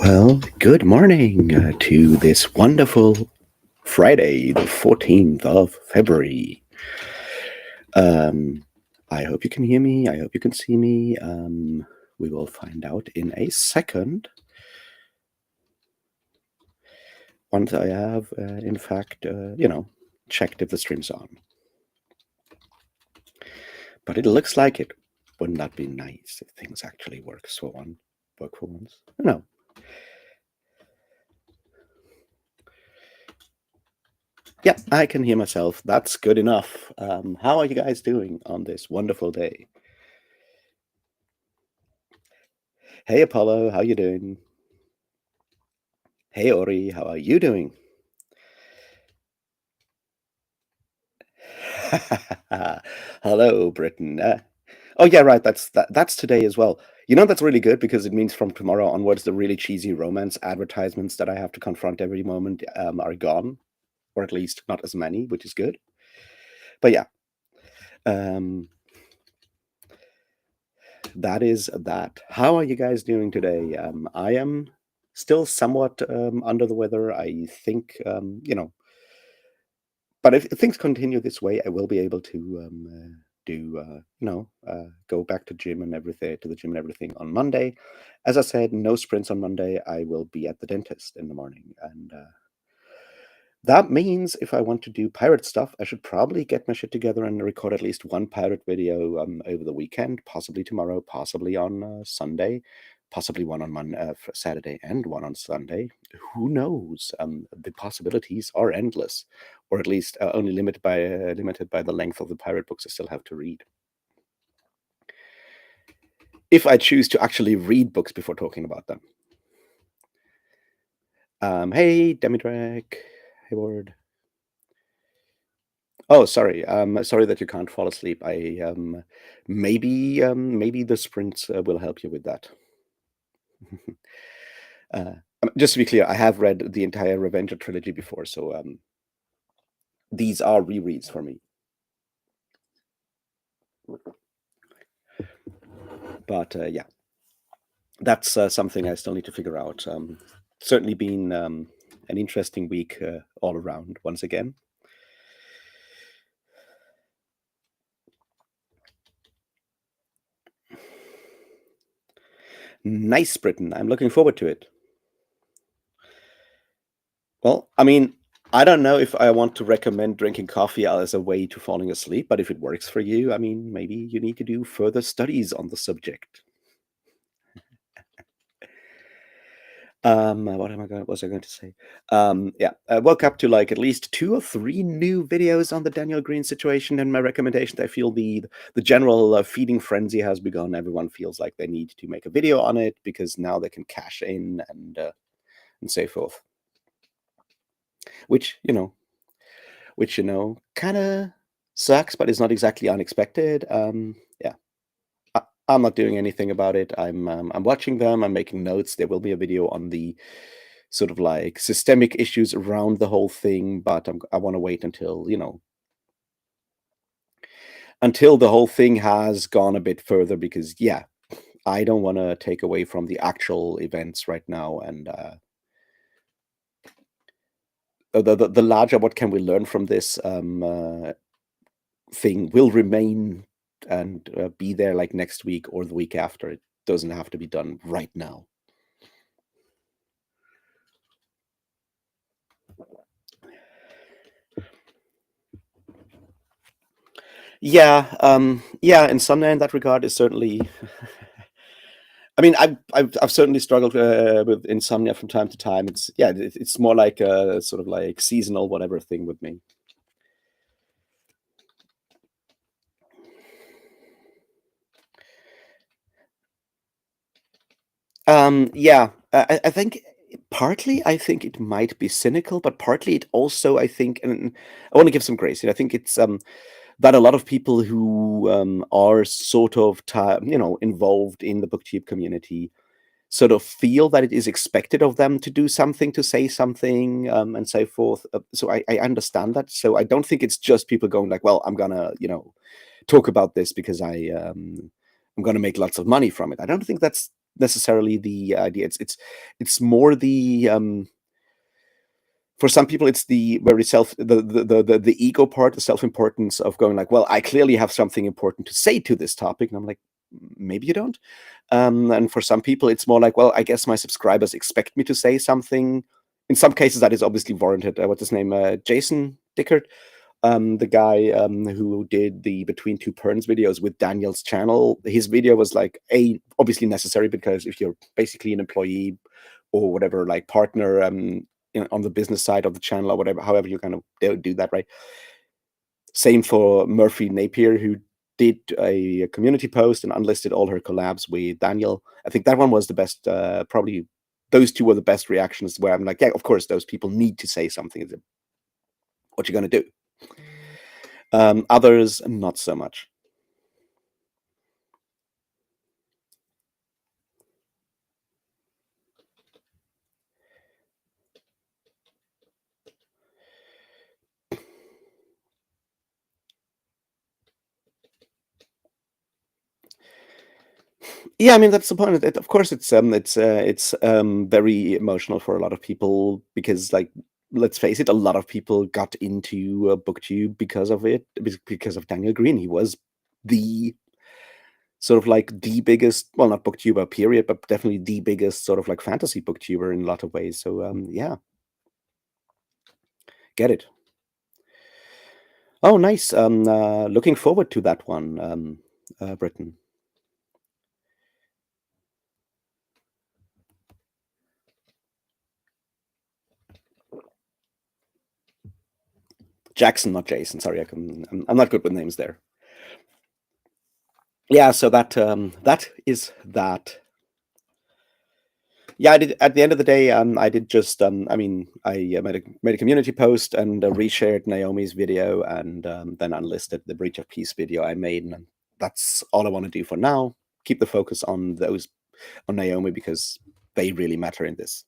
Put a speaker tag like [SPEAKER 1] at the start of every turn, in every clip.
[SPEAKER 1] Well, good morning to this wonderful Friday, the 14th of February. I hope you can hear me. I hope you can see me. We will find out in a second. Once I have, in fact, checked if the stream's on. But it looks like it. Wouldn't that be nice if things actually work for once? No. Yeah, I can hear myself. That's good enough. How are you guys doing on this wonderful day? Hey, Apollo, how you doing? Hey, Ori, how are you doing? Hello, Britain. Oh, yeah, right. That's today as well. That's really good because it means from tomorrow onwards, the really cheesy romance advertisements that I have to confront every moment are gone, or at least not as many, which is good. But yeah, that is that. How are you guys doing today? I am still somewhat under the weather. I think, but if things continue this way, I will be able to go back to gym and everything to the gym and everything on Monday. As I said, no sprints on Monday. I will be at the dentist in the morning, and that means if I want to do pirate stuff, I should probably get my shit together and record at least one pirate video over the weekend, possibly tomorrow, possibly on Sunday, possibly one on Saturday and one on Sunday. Who knows? The possibilities are endless, or at least only limited by the length of the pirate books I still have to read. If I choose to actually read books before talking about them. Hey, Demidrag. Hey, Ward. Oh, sorry. Sorry that you can't fall asleep. Maybe the sprints will help you with that. Just to be clear, I have read the entire Revenger trilogy before, so these are rereads for me. But yeah, that's something I still need to figure out. Certainly been an interesting week all around once again. Nice, Britain. I'm looking forward to it. Well, I mean, I don't know if I want to recommend drinking coffee as a way to falling asleep, but if it works for you, I mean, maybe you need to do further studies on the subject. What was I going to say? Yeah, I woke up to like at least 2 or 3 new videos on the Daniel Green situation and my recommendations. I feel the general feeding frenzy has begun. Everyone feels like they need to make a video on it because now they can cash in and so forth. Which kind of sucks, but it's not exactly unexpected. Yeah, I'm not doing anything about it. I'm watching them. I'm making notes. There will be a video on the sort of like systemic issues around the whole thing, but I want to wait until until the whole thing has gone a bit further because yeah, I don't want to take away from the actual events right now and the larger what can we learn from this thing will remain and be there like next week or the week after. It doesn't have to be done right now. Yeah, insomnia in that regard is certainly. I mean, I've certainly struggled with insomnia from time to time. It's more like a sort of like seasonal whatever thing with me. Yeah, I think partly I think it might be cynical, but partly it also I think, and I want to give some grace. I think it's that a lot of people who are sort of involved in the booktube community sort of feel that it is expected of them to do something, to say something, and so forth. So I understand that. So I don't think it's just people going like, well, I'm gonna talk about this because I'm gonna make lots of money from it. I don't think that's necessarily the idea. It's more the for some people it's the very the ego part, the self-importance of going like, well, I clearly have something important to say to this topic, and I'm like, maybe you don't. And for some people it's more like, well, I guess my subscribers expect me to say something. In some cases that is obviously warranted. What's his name, Jason Dickert, the guy who did the Between Two Perns videos with Daniel's channel. His video was like obviously necessary, because if you're basically an employee or whatever, like partner on the business side of the channel or whatever, however you kind of do that, right? Same for Murphy Napier, who did a community post and unlisted all her collabs with Daniel. I think that one was the best. Probably those two were the best reactions, where I'm like, yeah, of course, those people need to say something. What you gonna do? Others, not so much. Yeah, I mean that's the point. Of course, it's very emotional for a lot of people, because, like, let's face it, a lot of people got into BookTube because of it, because of Daniel Green. He was the sort of like the biggest, well, not booktuber period, but definitely the biggest sort of like fantasy booktuber in a lot of ways. So yeah, get it. Oh, nice. Looking forward to that one, Britain. Jackson, not Jason. Sorry, I'm not good with names there. Yeah, so that is that. Yeah, I did. At the end of the day, I did just. I mean, I made a community post and reshared Naomi's video, and then unlisted the Breach of Peace video I made, and that's all I want to do for now. Keep the focus on those, on Naomi, because they really matter in this.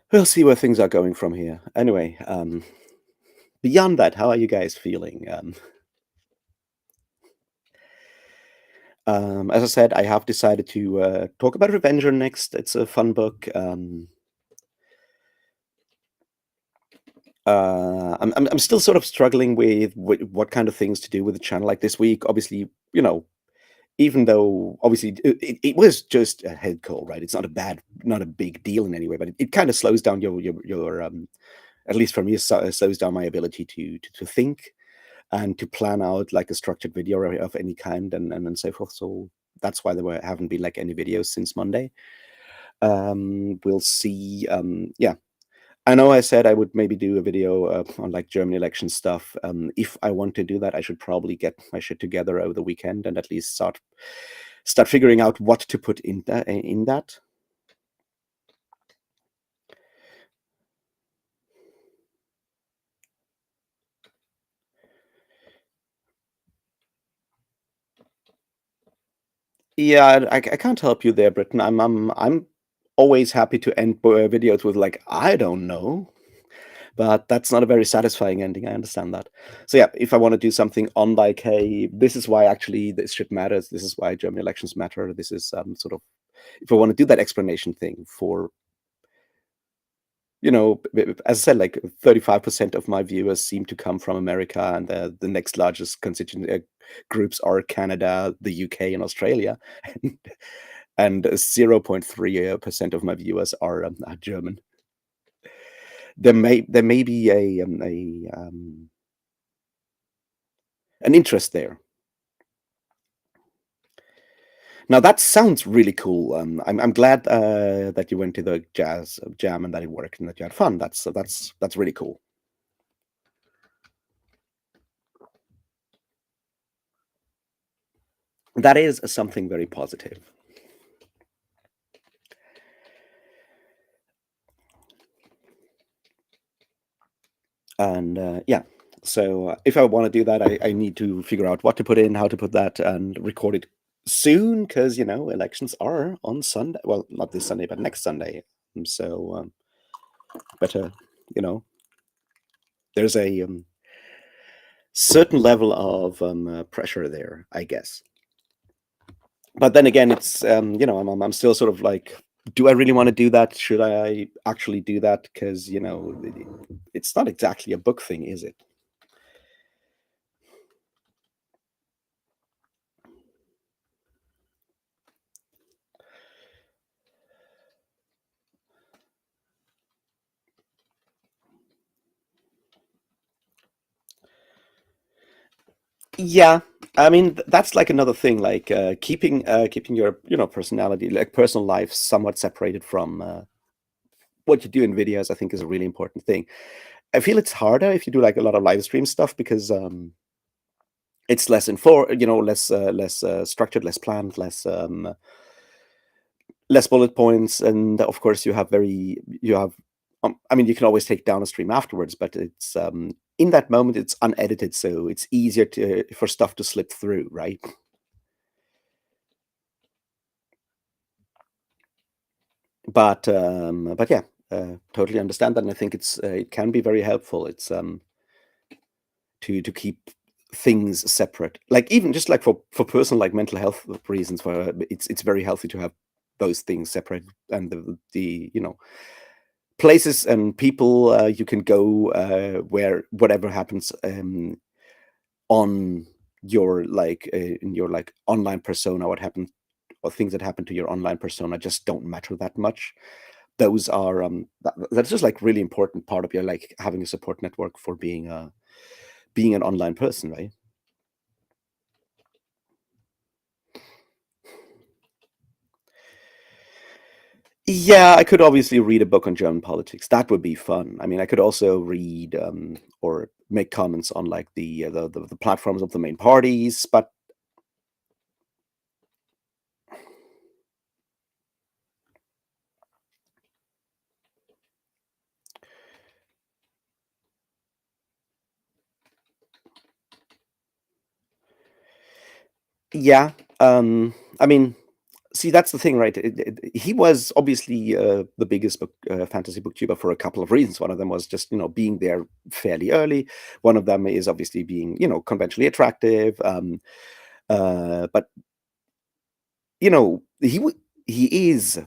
[SPEAKER 1] We'll see where things are going from here. Anyway, beyond that, how are you guys feeling? As I said, I have decided to talk about Revenger next. It's a fun book. I'm still sort of struggling with what kind of things to do with the channel. Like this week, obviously, even though obviously it was just a head call, right? It's not a big deal in any way, but it kind of slows down your at least for me, it slows down my ability to think and to plan out like a structured video of any kind, and so forth. So that's why haven't been like any videos since Monday. We'll see. Yeah, I know I said I would maybe do a video on like German election stuff. If I want to do that, I should probably get my shit together over the weekend and at least start figuring out what to put in that. Yeah, I can't help you there, Britain. I'm always happy to end videos with like, I don't know, but that's not a very satisfying ending. I understand that. So yeah, if I want to do something on like, hey, this is why actually this shit matters. This is why German elections matter. This is sort of, if I want to do that explanation thing for, as I said, like 35% of my viewers seem to come from America, and the next largest constituent groups are Canada, the UK, and Australia, and 0.3% of my viewers are German. There may be an interest there. Now that sounds really cool. I'm glad that you went to the jazz jam and that it worked and that you had fun. That's really cool. That is something very positive. And yeah, so if I want to do that, I need to figure out what to put in, how to put that, and record it soon, because elections are on Sunday. Well, not this Sunday, but next Sunday. So better, there's a certain level of pressure there, I guess. But then again, it's I'm still sort of like, do I really want to do that? Should I actually do that? Because it's not exactly a book thing, is it? Yeah, I mean that's like another thing, like keeping your personality, like personal life, somewhat separated from what you do in videos. I think is a really important thing. I feel it's harder if you do like a lot of live stream stuff because it's less structured, less planned, less bullet points, and of course you have I mean, you can always take down a stream afterwards, but it's in that moment it's unedited, so it's easier to for stuff to slip through, right? But yeah, totally understand that, and I think it can be very helpful. It's to keep things separate, like even just like for personal like mental health reasons. For it's very healthy to have those things separated, and the places and people you can go where whatever happens on your like in your like online persona, what happened or things that happen to your online persona just don't matter that much. Those are that's just like really important part of your like having a support network for being an online person, right? Yeah, I could obviously read a book on German politics. That would be fun. I mean, I could also read or make comments on like the platforms of the main parties, but yeah, I mean, see, that's the thing, right? He was obviously the biggest fantasy booktuber for a couple of reasons. One of them was just being there fairly early. One of them is obviously being conventionally attractive. But he he is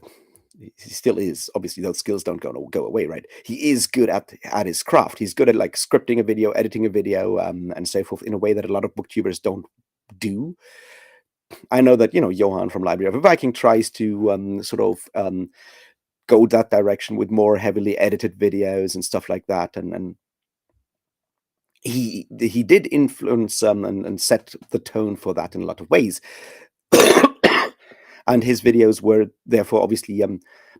[SPEAKER 1] he still is, obviously those skills don't go away, right? He is good at his craft. He's good at like scripting a video, editing a video, and so forth in a way that a lot of booktubers don't do. I know that Johan from Library of a Viking tries to sort of go that direction with more heavily edited videos and stuff like that, and he did influence and set the tone for that in a lot of ways. And his videos were therefore obviously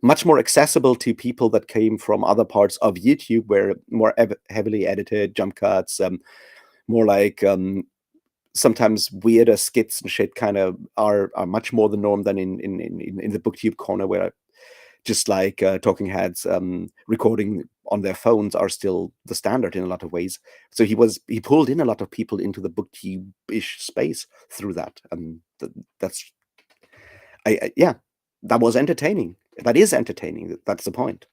[SPEAKER 1] much more accessible to people that came from other parts of YouTube, where more heavily edited jump cuts, more like sometimes weirder skits and shit kind of are much more the norm than in the booktube corner, where just like talking heads recording on their phones are still the standard in a lot of ways. So he pulled in a lot of people into the booktube-ish space through that, and that's yeah, that was entertaining. That is entertaining. That's the point.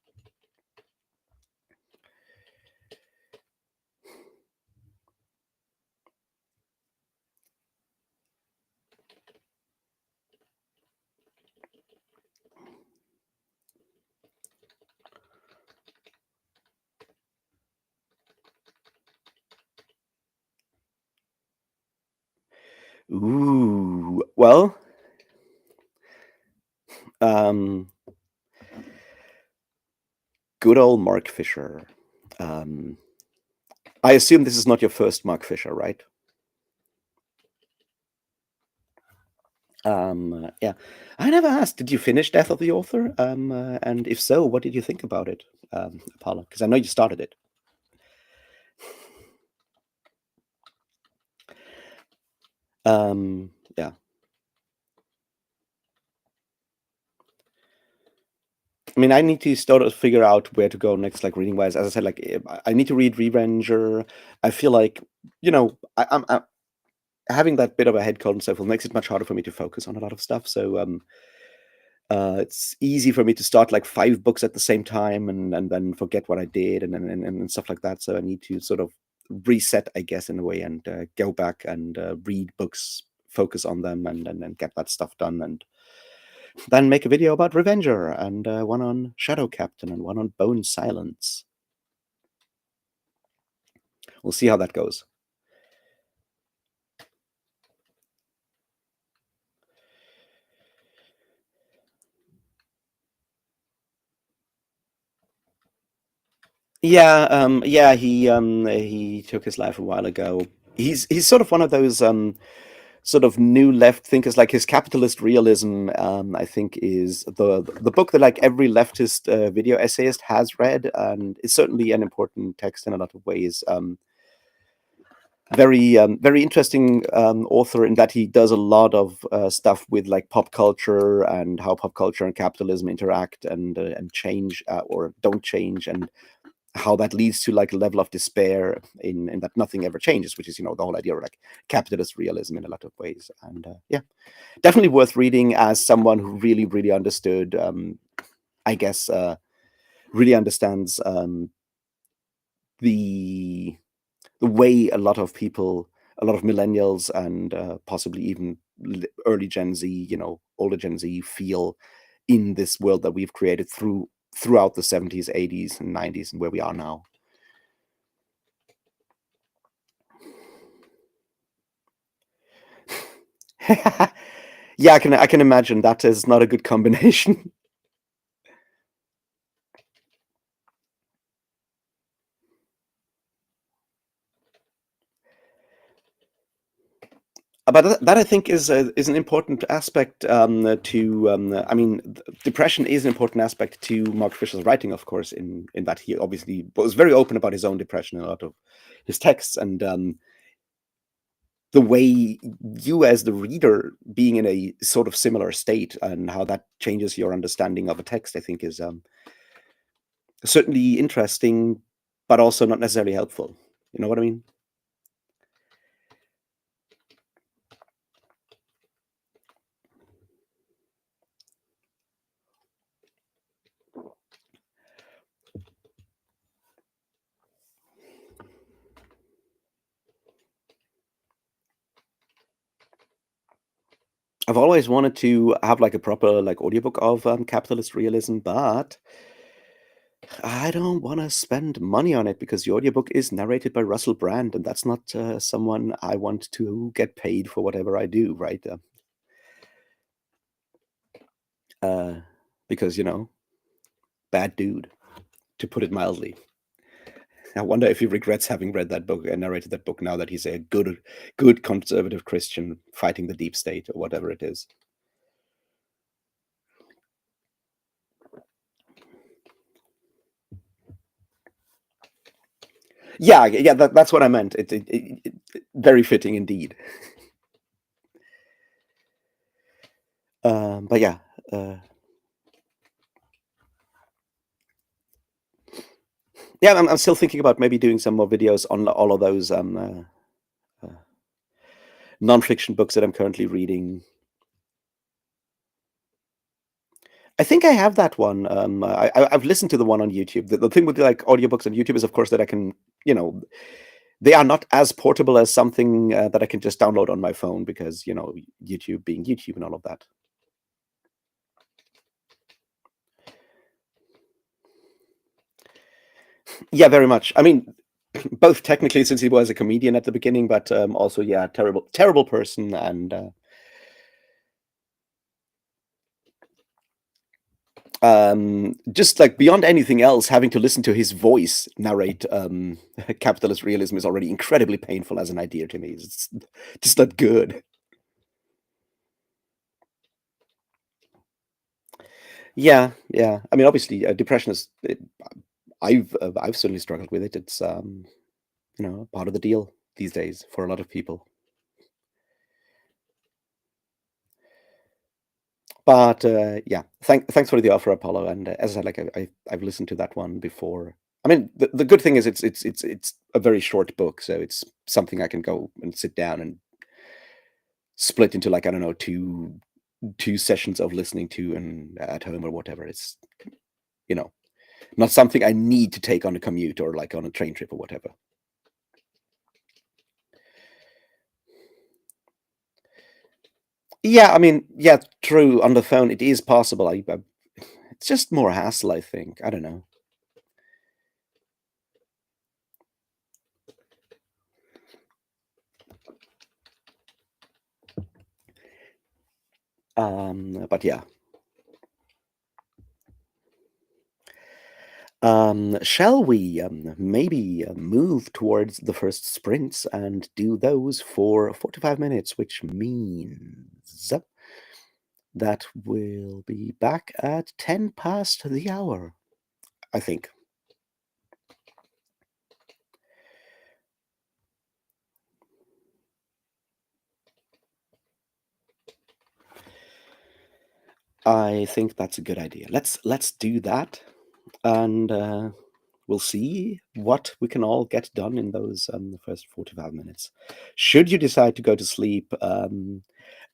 [SPEAKER 1] Ooh, well, um, good old Mark Fisher. Um, I assume this is not your first Mark Fisher, right? Yeah, I never asked. Did you finish Death of the Author? And if so, what did you think about it, Apollo? Because I know you started it. Yeah. I mean, I need to sort of figure out where to go next, like reading wise. As I said, like I need to read Revenger. I feel like I'm having that bit of a head cold and so forth makes it much harder for me to focus on a lot of stuff. So it's easy for me to start like 5 books at the same time and then forget what I did and stuff like that. So I need to sort of reset, I guess, in a way, and go back and read books focus on them and get that stuff done, and then make a video about Revenger, and one on Shadow Captain, and one on Bone Silence. We'll see how that goes. Yeah, he took his life a while ago. He's sort of one of those sort of new left thinkers. Like his Capitalist Realism, I think, is the book that like every leftist video essayist has read, and it's certainly an important text in a lot of ways. Very interesting author in that he does a lot of stuff with like pop culture and how pop culture and capitalism interact and change or don't change, and how that leads to like a level of despair in that nothing ever changes, which is the whole idea of like capitalist realism in a lot of ways. And yeah, definitely worth reading as someone who really understood, I guess, really understands the way a lot of people, a lot of millennials, and possibly even early Gen Z, older Gen Z, feel in this world that we've created throughout the 70s, 80s, and 90s, and where we are now. Yeah, I can imagine that is not a good combination. But that I think is an important aspect to. I mean, depression is an important aspect to Mark Fisher's writing, of course. In that he obviously was very open about his own depression in a lot of his texts, and the way you, as the reader, being in a sort of similar state, and how that changes your understanding of a text, I think, is certainly interesting, but also not necessarily helpful. You know what I mean? I've always wanted to have like a proper like audiobook of Capitalist Realism, but I don't want to spend money on it because the audiobook is narrated by Russell Brand, and that's not someone I want to get paid for whatever I do, right? Because bad dude, to put it mildly. I wonder if he regrets having read that book and narrated that book now that he's a good conservative Christian fighting the deep state or whatever it is. Yeah, that's what I meant. It very fitting indeed. But yeah, yeah, I'm still thinking about maybe doing some more videos on all of those nonfiction books that I'm currently reading. I think I have that one. I've listened to the one on YouTube. The thing with like audiobooks on YouTube is, of course, that I can, they are not as portable as something that I can just download on my phone because, YouTube being YouTube and all of that. Yeah, very much. I mean, both technically since he was a comedian at the beginning, but also, yeah, terrible person, and just like beyond anything else, having to listen to his voice narrate capitalist realism is already incredibly painful as an idea to me. It's just not good. Yeah. I mean, obviously, depression is. I've certainly struggled with it. It's part of the deal these days for a lot of people. But yeah, thanks for the offer, Apollo. And as I said, like I've listened to that one before. I mean, the good thing is it's a very short book, so it's something I can go and sit down and split into, like, I don't know, two sessions of listening to and at home or whatever. It's you know not something I need to take on a commute or like on a train trip or whatever. Yeah, I mean, yeah, true. On the phone, it is possible. It's just more hassle, I think. I don't know. But yeah. Shall we maybe move towards the first sprints and do those for 45 minutes, which means that we'll be back at 10 past the hour, I think. I think that's a good idea. Let's do that, and we'll see what we can all get done in those the first 45 minutes. Should you decide to go to sleep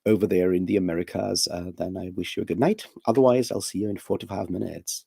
[SPEAKER 1] over there in the Americas, then I wish you a good night. Otherwise, I'll see you in 45 minutes.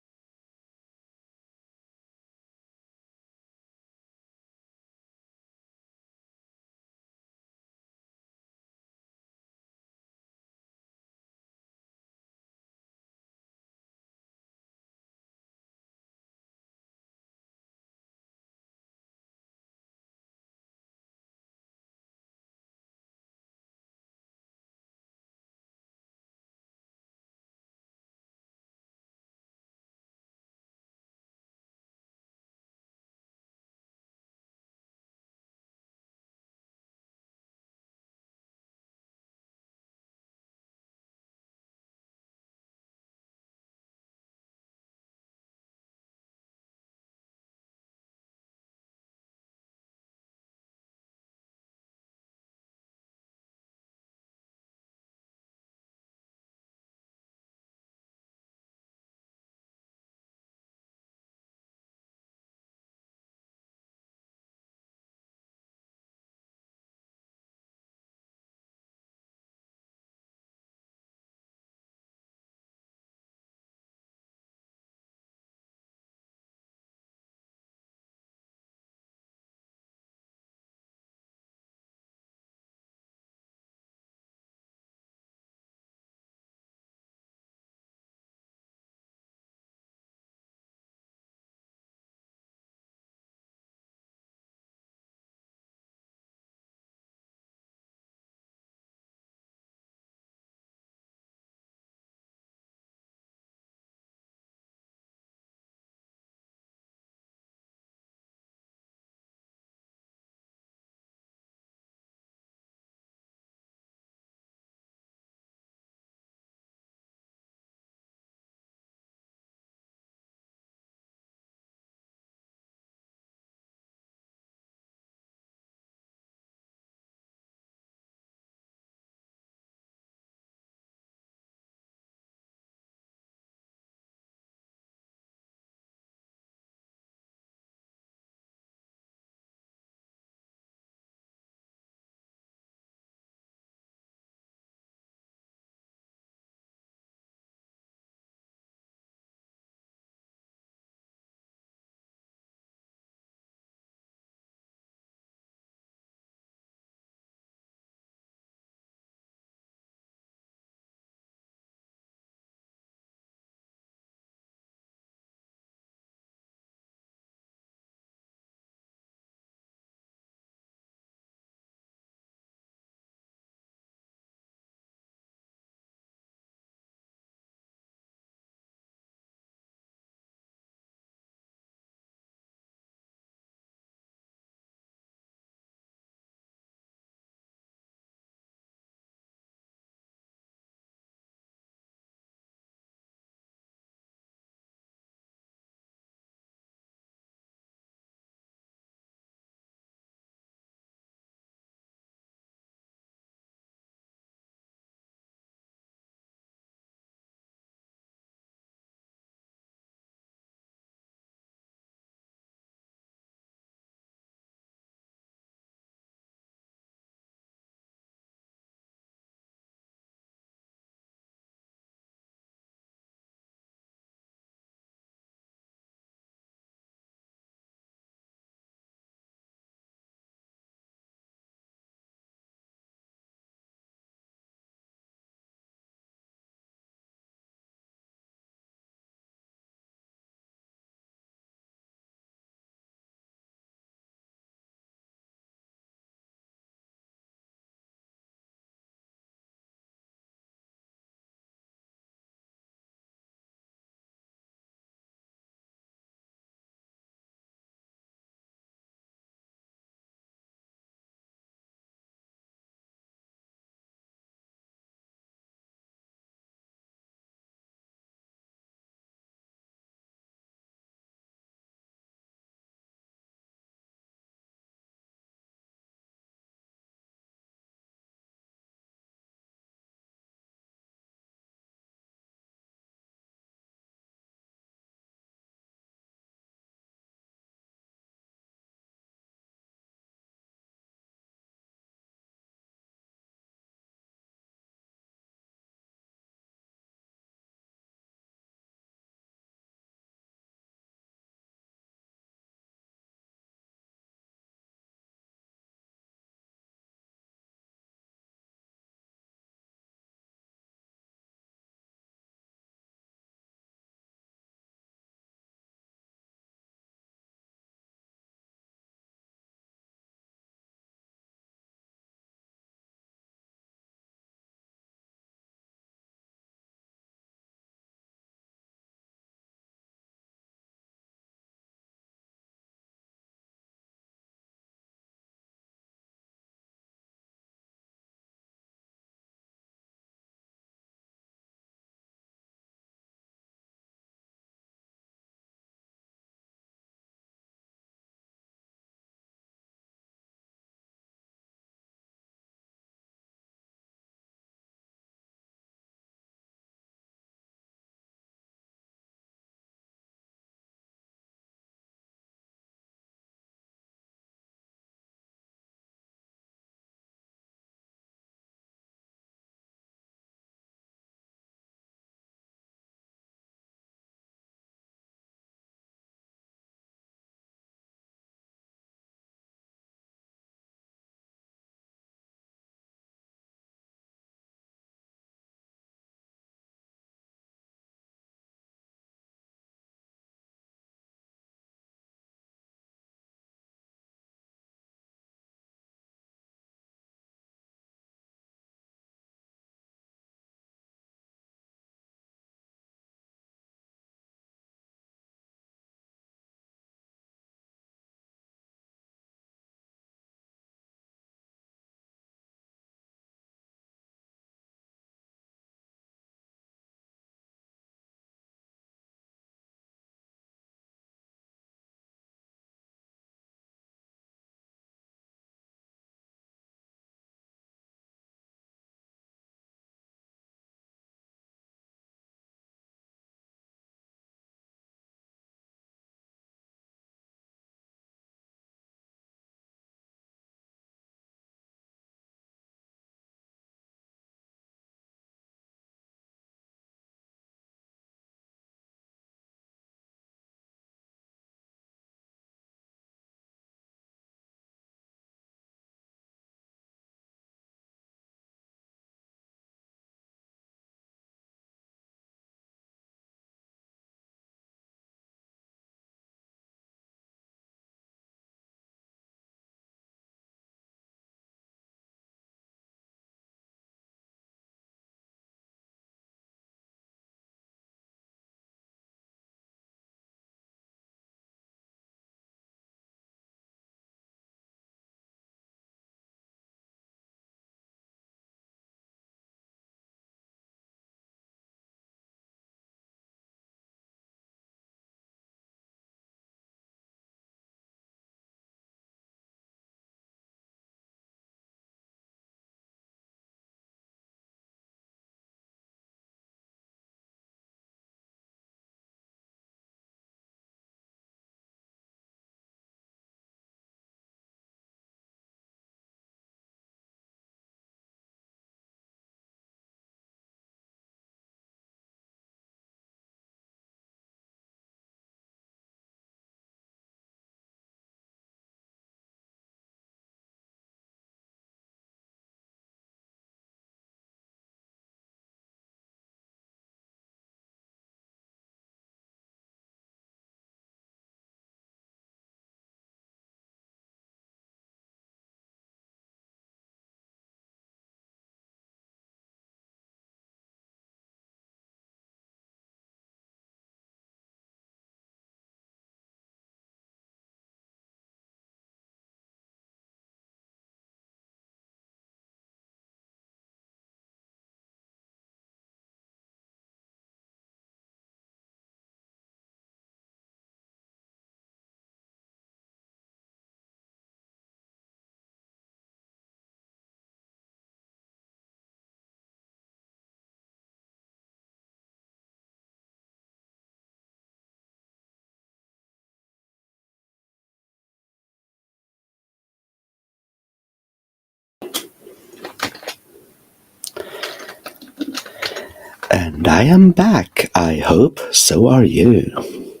[SPEAKER 1] And I am back. I hope so are you.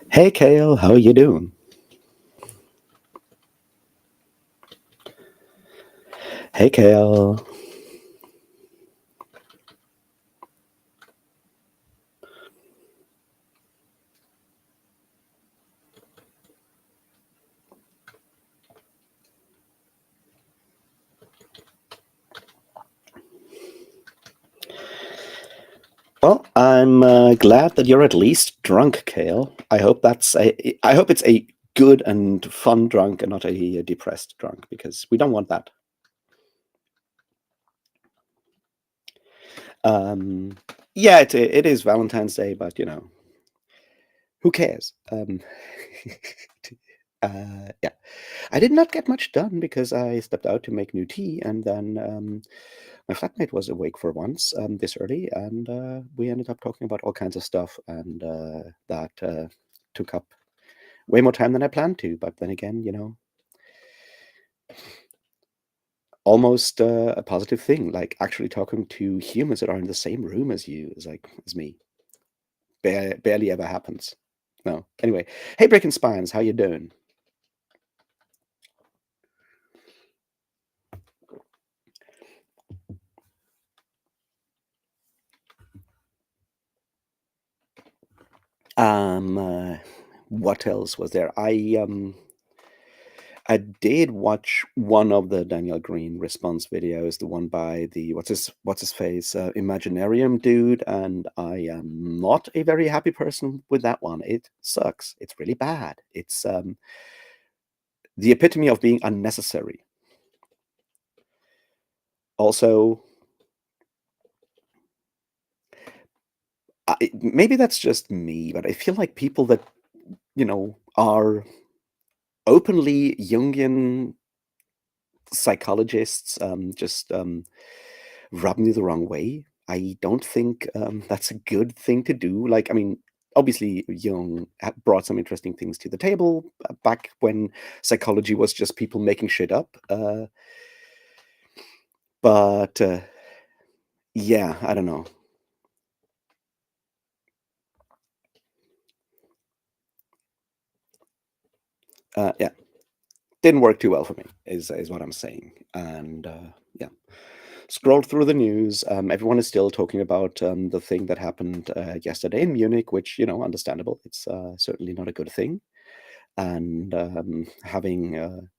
[SPEAKER 1] Hey Kale, how are you doing? Hey Kale. Well, I'm glad that you're at least drunk, Kale. I hope it's a good and fun drunk and not a depressed drunk, because we don't want that. Um, yeah, it is Valentine's Day, but who cares? Yeah, I did not get much done because I stepped out to make new tea, and then my flatmate was awake for once this early, and we ended up talking about all kinds of stuff, and that took up way more time than I planned to. But then again, almost a positive thing, like actually talking to humans that are in the same room as you is like as me. Barely ever happens. No. Anyway, hey, Breaking Spines, how you doing? What else was there? I did watch one of the Daniel Green response videos, the one by the what's his face, Imaginarium dude, and I am not a very happy person with that one. It sucks. It's really bad. It's the epitome of being unnecessary. Also, maybe that's just me, but I feel like people that are openly Jungian psychologists just rub me the wrong way. I don't think that's a good thing to do. Like, I mean, obviously, Jung brought some interesting things to the table back when psychology was just people making shit up. But yeah, I don't know. Yeah, didn't work too well for me, is what I'm saying. And yeah, scrolled through the news. Everyone is still talking about the thing that happened yesterday in Munich, which, understandable. It's certainly not a good thing. And having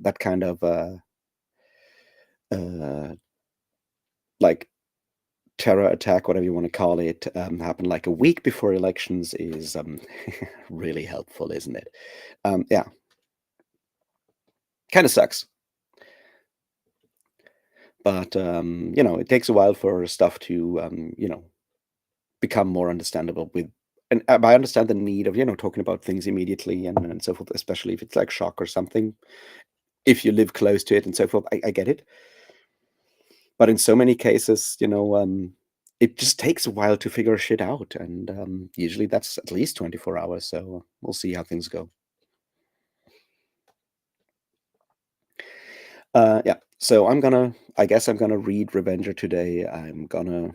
[SPEAKER 1] that kind of uh, like terror attack, whatever you want to call it, happen like a week before elections is really helpful, isn't it? Yeah, kind of sucks. But it takes a while for stuff to become more understandable with. And I understand the need of talking about things immediately and so forth, especially if it's like shock or something. If you live close to it and so forth, I get it. But in so many cases, it just takes a while to figure shit out, and usually that's at least 24 hours. So we'll see how things go. Yeah. So I guess I'm gonna read Revenger today. I'm gonna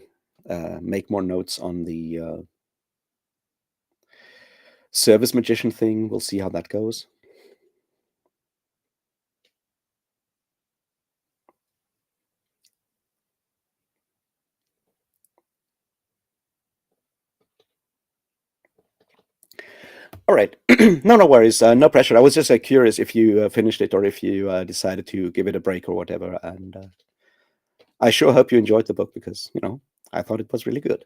[SPEAKER 1] make more notes on the service magician thing. We'll see how that goes. All right. No worries. No pressure. I was just curious if you finished it or if you decided to give it a break or whatever. And I sure hope you enjoyed the book because, I thought it was really good.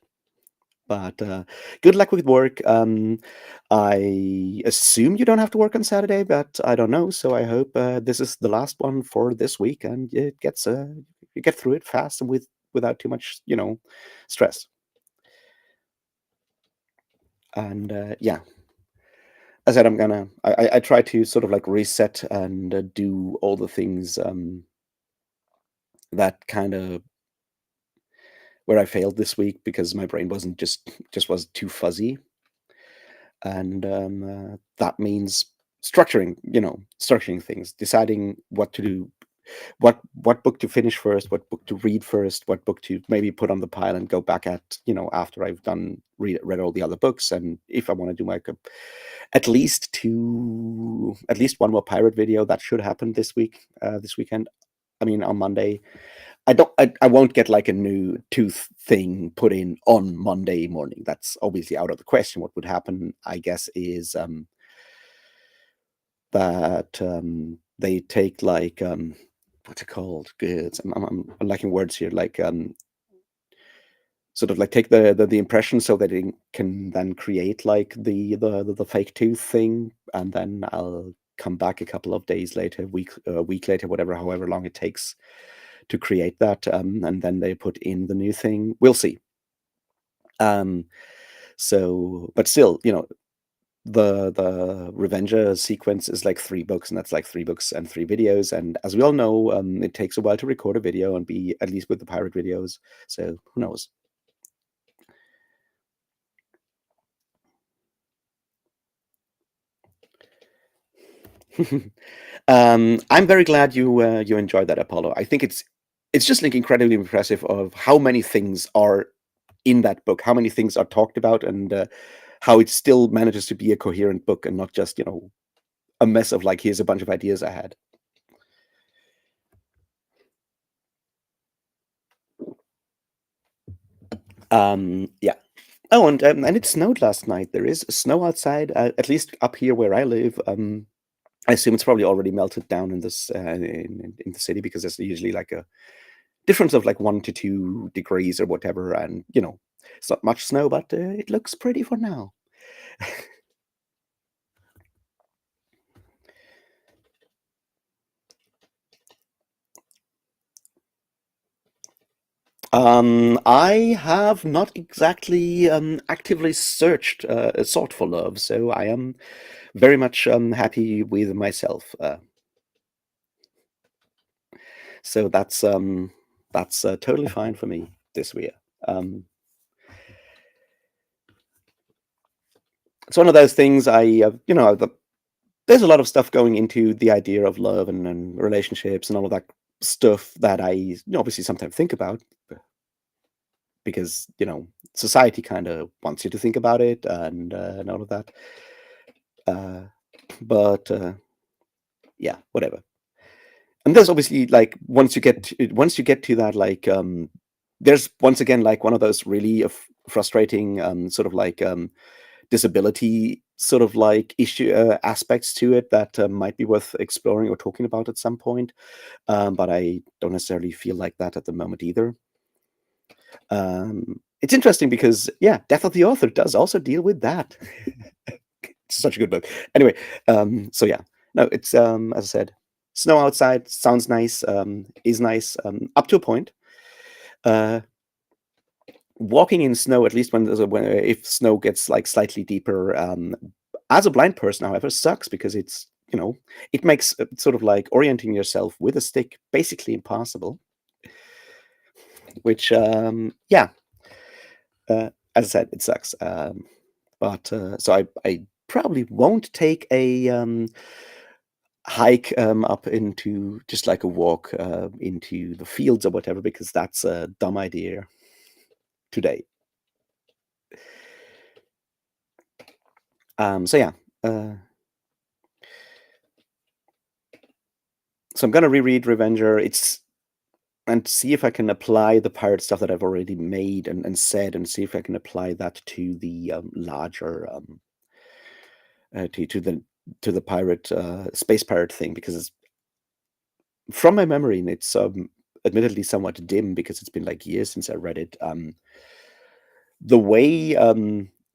[SPEAKER 1] But good luck with work. I assume you don't have to work on Saturday, but I don't know. So I hope this is the last one for this week, and you get through it fast and without too much, stress. And yeah, I said I try to sort of like reset and do all the things that kind of where I failed this week because my brain wasn't just was too fuzzy. And that means structuring things, deciding what to do what book to finish first, what book to read first, what book to maybe put on the pile and go back at, after I've read all the other books, and if I want to do like at least one more pirate video. That should happen this weekend. I mean, on Monday. I won't get like a new tooth thing put in on Monday morning. That's obviously out of the question. What would happen, I guess, is that they take like what's it called? Good. I'm lacking words here. Like sort of like take the impression so that it can then create like the fake tooth thing, and then I'll come back a couple of days later, a week later, whatever, however long it takes to create that, and then they put in the new thing. We'll see. So, but still, the Revenger sequence is like 3 books, and that's like 3 books and 3 videos. And as we all know, it takes a while to record a video and be at least with the pirate videos. So who knows? I'm very glad you enjoyed that, Apollo. I think it's just like incredibly impressive of how many things are in that book, how many things are talked about, and how it still manages to be a coherent book and not just a mess of like, here's a bunch of ideas I had. Yeah. Oh, and it snowed last night. There is snow outside, at least up here where I live. I assume it's probably already melted down in this in the city, because there's usually like a difference of like 1 to 2 degrees or whatever, and it's not much snow, but it looks pretty for now. I have not exactly actively sought for love, so I am very much happy with myself. So that's totally fine for me this year. It's one of those things. There's a lot of stuff going into the idea of love and relationships and all of that stuff that I obviously sometimes think about, because society kind of wants you to think about it, and all of that. But yeah, whatever. And there's obviously like once you get to that, like there's once again like one of those really frustrating sort of like disability sort of like issue aspects to it that might be worth exploring or talking about at some point. But I don't necessarily feel like that at the moment either. It's interesting because Death of the Author does also deal with that. It's such a good book. Anyway, so yeah, no, it's as I said, snow outside sounds nice, is nice up to a point. Walking in snow, at least when if snow gets like slightly deeper, as a blind person, however, sucks, because it's it makes sort of like orienting yourself with a stick basically impossible. Which as I said, it sucks. But so I probably won't take a hike up into just like a walk into the fields or whatever, because that's a dumb idea today. So yeah. So I'm gonna reread Revenger. And see if I can apply the pirate stuff that I've already made and said, and see if I can apply that to the larger to the pirate space pirate thing, because it's, from my memory, and it's admittedly somewhat dim because it's been like years since I read it. The way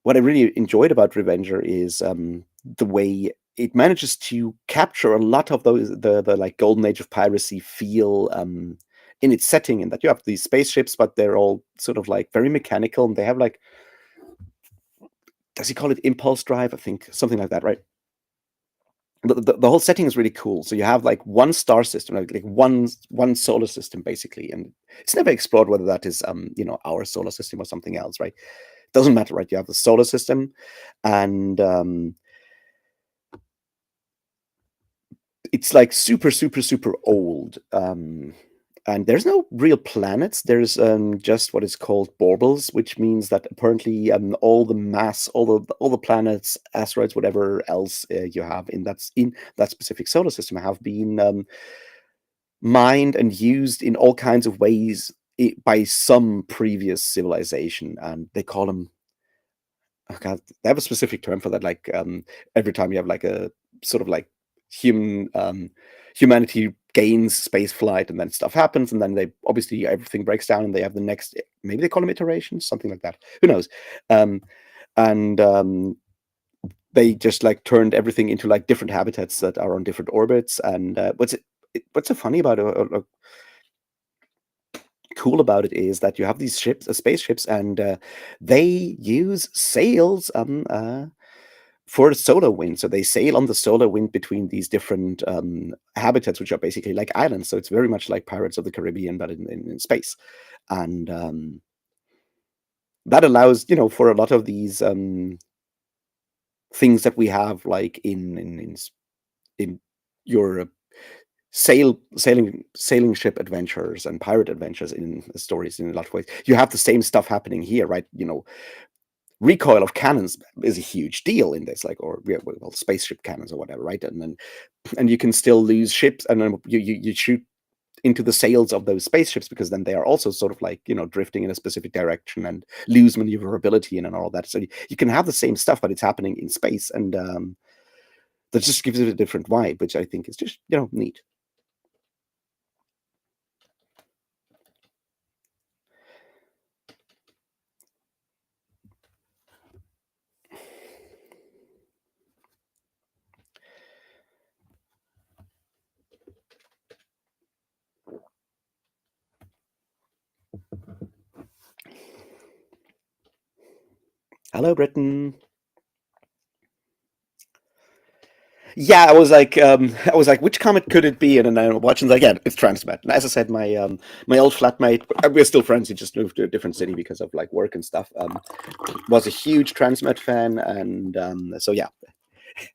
[SPEAKER 1] what I really enjoyed about Revenger is the way it manages to capture a lot of those the like golden age of piracy feel in its setting, and that you have these spaceships, but they're all sort of like very mechanical, and they have like, does he call it impulse drive? I think something like that, right? The whole setting is really cool. So you have like one star system, like one solar system basically, and it's never explored whether that is our solar system or something else, right? Doesn't matter, right? You have the solar system, and it's like super, super, super old. And there's no real planets. There's just what is called baubles, which means that apparently all the mass, all the planets, asteroids, whatever else you have in that specific solar system have been mined and used in all kinds of ways by some previous civilization, and they call them. Oh God, they have a specific term for that. Like every time you have like a sort of like human humanity gains space flight, and then stuff happens, and then they obviously everything breaks down, and they have the next. Maybe they call them iterations, something like that. Who knows? Um, and they just like turned everything into like different habitats that are on different orbits. And what's so funny about it, or cool about it, is that you have these ships, spaceships, and they use sails for the solar wind. So they sail on the solar wind between these different habitats, which are basically like islands. So it's very much like Pirates of the Caribbean, but in space. And that allows, for a lot of these things that we have, like in your sailing ship adventures and pirate adventures in stories in a lot of ways. You have the same stuff happening here, right? Recoil of cannons is a huge deal in this, like, or well, spaceship cannons or whatever, right? And you can still lose ships, and then you shoot into the sails of those spaceships, because then they are also sort of like drifting in a specific direction and lose maneuverability and all that. So you can have the same stuff, but it's happening in space, and that just gives it a different vibe, which I think is just neat. Hello, Britain. Yeah, I was like, which comet could it be? And then I'm watching, like, yeah, it's Transmet. And as I said, my old flatmate, we're still friends. He just moved to a different city because of like work and stuff. Was a huge Transmet fan, and so yeah,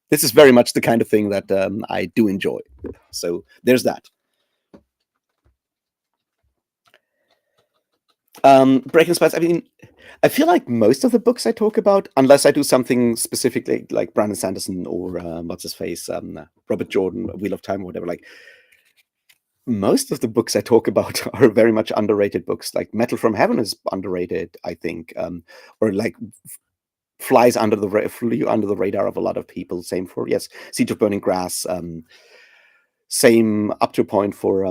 [SPEAKER 1] this is very much the kind of thing that I do enjoy. So there's that. Breaking Spice. I mean, I feel like most of the books I talk about, unless I do something specifically like Brandon Sanderson or what's his face, Robert Jordan, Wheel of Time, or whatever. Like most of the books I talk about are very much underrated books. Like Metal from Heaven is underrated, I think, or like flew under the radar of a lot of people. Same for, yes, Siege of Burning Grass. Same up to a point for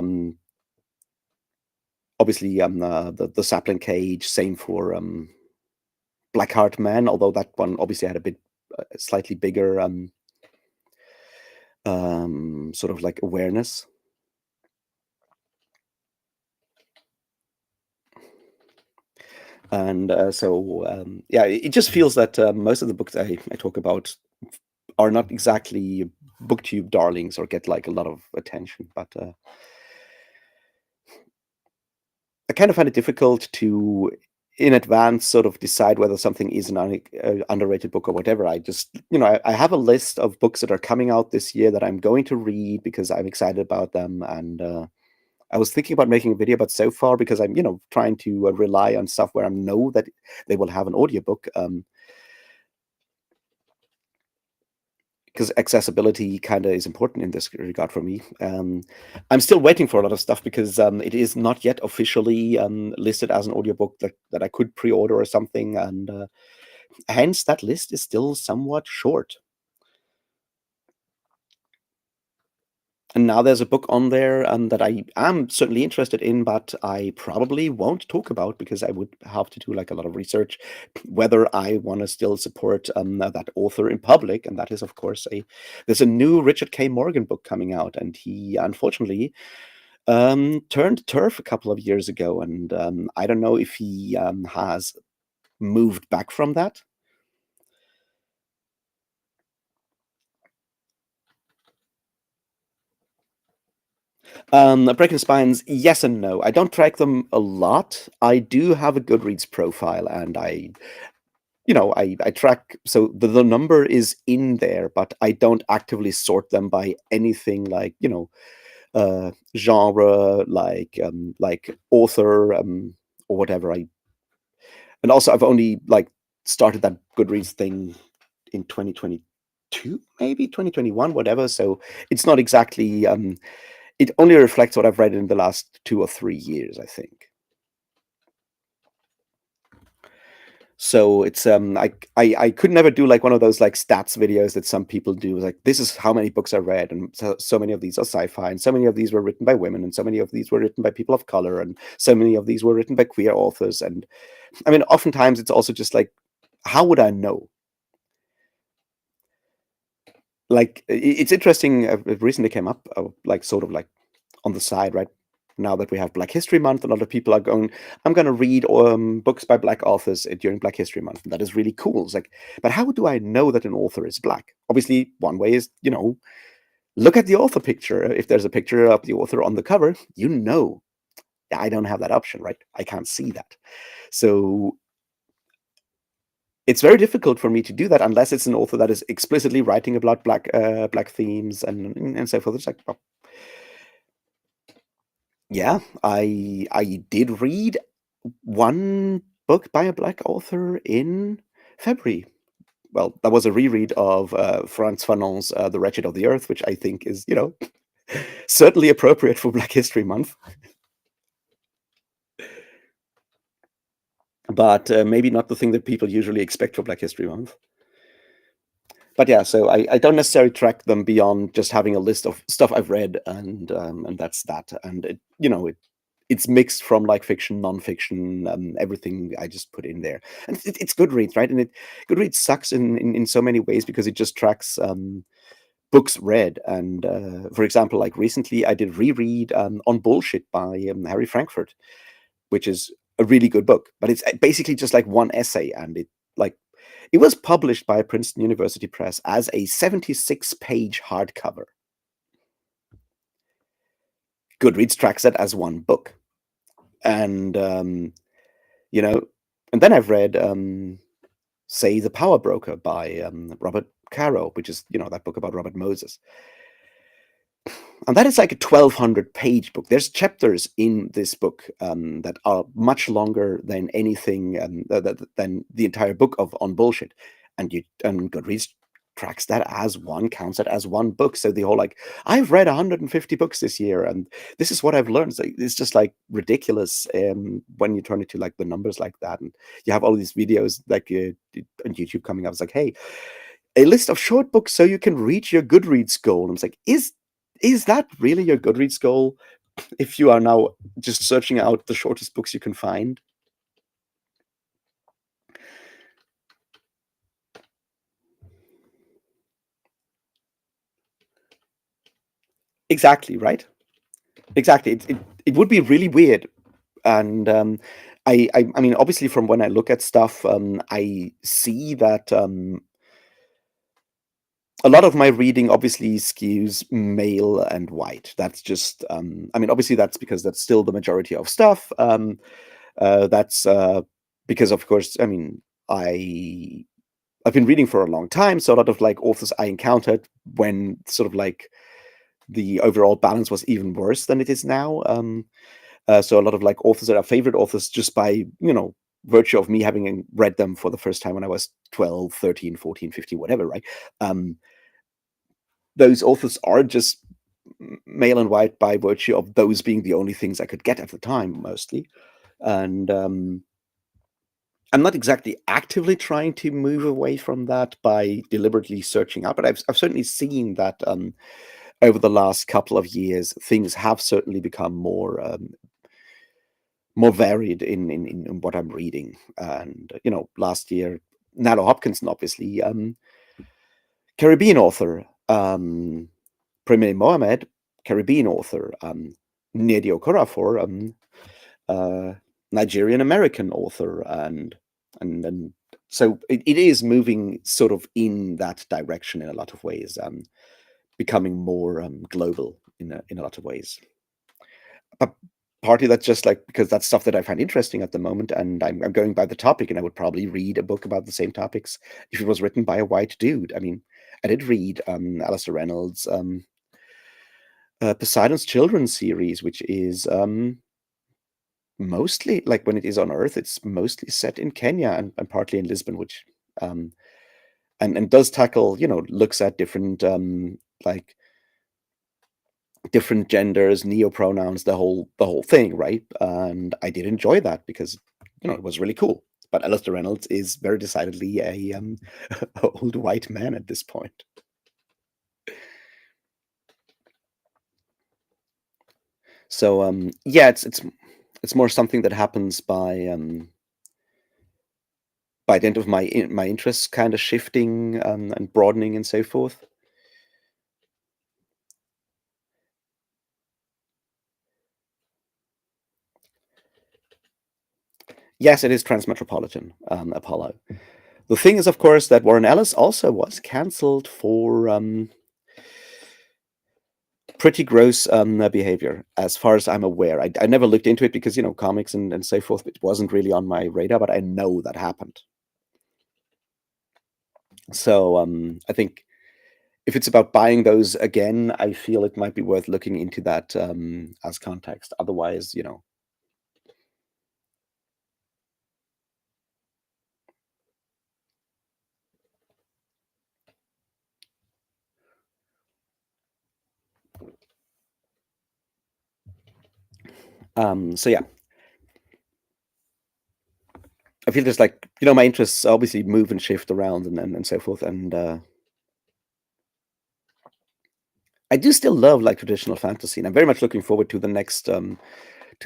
[SPEAKER 1] obviously the Sapling Cage. Same for Blackheart Man, although that one obviously had a bit slightly bigger sort of like awareness. And so yeah, it just feels that most of the books I talk about are not exactly booktube darlings or get like a lot of attention, but I kind of find it difficult to in advance sort of decide whether something is an underrated book or whatever. I just, I have a list of books that are coming out this year that I'm going to read because I'm excited about them. And I was thinking about making a video, but so far, because I'm, trying to rely on stuff where I know that they will have an audiobook, because accessibility kind of is important in this regard for me. I'm still waiting for a lot of stuff because it is not yet officially listed as an audiobook that I could pre-order or something, and hence that list is still somewhat short. And now there's a book on there that I am certainly interested in, but I probably won't talk about because I would have to do like a lot of research whether I want to still support that author in public. And that is, of course, there's a new Richard K. Morgan book coming out, and he unfortunately turned turf a couple of years ago, and I don't know if he has moved back from that. Breaking Spines, yes and no. I don't track them a lot. I do have a Goodreads profile, and I I track, so the number is in there, but I don't actively sort them by anything like, genre, like author, or whatever. And also I've only like started that Goodreads thing in 2022, maybe 2021, whatever. So it's not exactly, it only reflects what I've read in the last 2 or 3 years, I think. So it's I could never do like one of those like stats videos that some people do. Like, this is how many books I read, and so many of these are sci-fi, and so many of these were written by women, and so many of these were written by people of color, and so many of these were written by queer authors. And I mean, oftentimes it's also just like, how would I know? Like, it's interesting. It recently came up, like sort of like on the side, right? Now that we have Black History Month, a lot of people are going, I'm going to read books by Black authors during Black History Month. And that is really cool. It's like, but how do I know that an author is Black? Obviously, one way is, look at the author picture. If there's a picture of the author on the cover, I don't have that option, right? I can't see that. So it's very difficult for me to do that unless it's an author that is explicitly writing about black themes and so forth. It's like, well, yeah, I did read one book by a Black author in February. Well, that was a reread of Frantz Fanon's The Wretched of the Earth, which I think is, certainly appropriate for Black History Month, but maybe not the thing that people usually expect for Black History Month. But yeah, so I don't necessarily track them beyond just having a list of stuff I've read, and that's that. And it's mixed from like fiction, nonfiction, everything I just put in there. And it's Goodreads, right? And Goodreads sucks in so many ways because it just tracks books read. And for example, like recently I did reread On Bullshit by Harry Frankfurt, which is a really good book, but it's basically just like one essay, and it was published by Princeton University Press as a 76-page hardcover. Goodreads tracks it as one book. And and then I've read say The Power Broker by Robert Caro, which is that book about Robert Moses. And that is like a 1,200-page book. There's chapters in this book that are much longer than anything than the entire book of On Bullshit, and Goodreads tracks that as one, counts it as one book. So the whole like, I've read 150 books this year, and this is what I've learned. It's just like ridiculous when you turn it to like the numbers like that, and you have all these videos like on YouTube coming up. It's like, hey, a list of short books so you can reach your Goodreads goal. And it's like, is that really your Goodreads goal if you are now just searching out the shortest books you can find? Exactly, right? Exactly. It would be really weird. And I mean, obviously, from when I look at stuff, I see that a lot of my reading obviously skews male and white. That's just, I mean, obviously, that's because that's still the majority of stuff. That's because, of course, I mean, I've been reading for a long time, so a lot of like authors I encountered when sort of like the overall balance was even worse than it is now. So a lot of like authors that are favorite authors just by, virtue of me having read them for the first time when I was 12, 13, 14, 15, whatever, right? Those authors are just male and white by virtue of those being the only things I could get at the time, mostly. And I'm not exactly actively trying to move away from that by deliberately searching out, but I've certainly seen that over the last couple of years, things have certainly become more varied in what I'm reading. And last year, Nalo Hopkinson, obviously, Caribbean author, Premier Mohamed, Caribbean author, Nnedi Okorafor, Nigerian American author, and so it is moving sort of in that direction in a lot of ways, becoming more global in a lot of ways. But partly that's just like because that's stuff that I find interesting at the moment, and I'm going by the topic, and I would probably read a book about the same topics if it was written by a white dude. I mean, I did read Alistair Reynolds' Poseidon's Children series, which is mostly like when it is on Earth, it's mostly set in Kenya and partly in Lisbon, which um, and does tackle, looks at different like different genders, neopronouns, the whole thing, right? And I did enjoy that because it was really cool. But Alistair Reynolds is very decidedly a old white man at this point. So yeah, it's more something that happens by dint of my interests kind of shifting and broadening and so forth. Yes, it is Transmetropolitan Apollo. The thing is, of course, that Warren Ellis also was cancelled for pretty gross behavior, as far as I'm aware. I never looked into it because, comics and so forth, it wasn't really on my radar, but I know that happened. So I think if it's about buying those again, I feel it might be worth looking into that as context. Otherwise, so yeah, I feel just like my interests obviously move and shift around and so forth, and I do still love like traditional fantasy, and I'm very much looking forward to the next to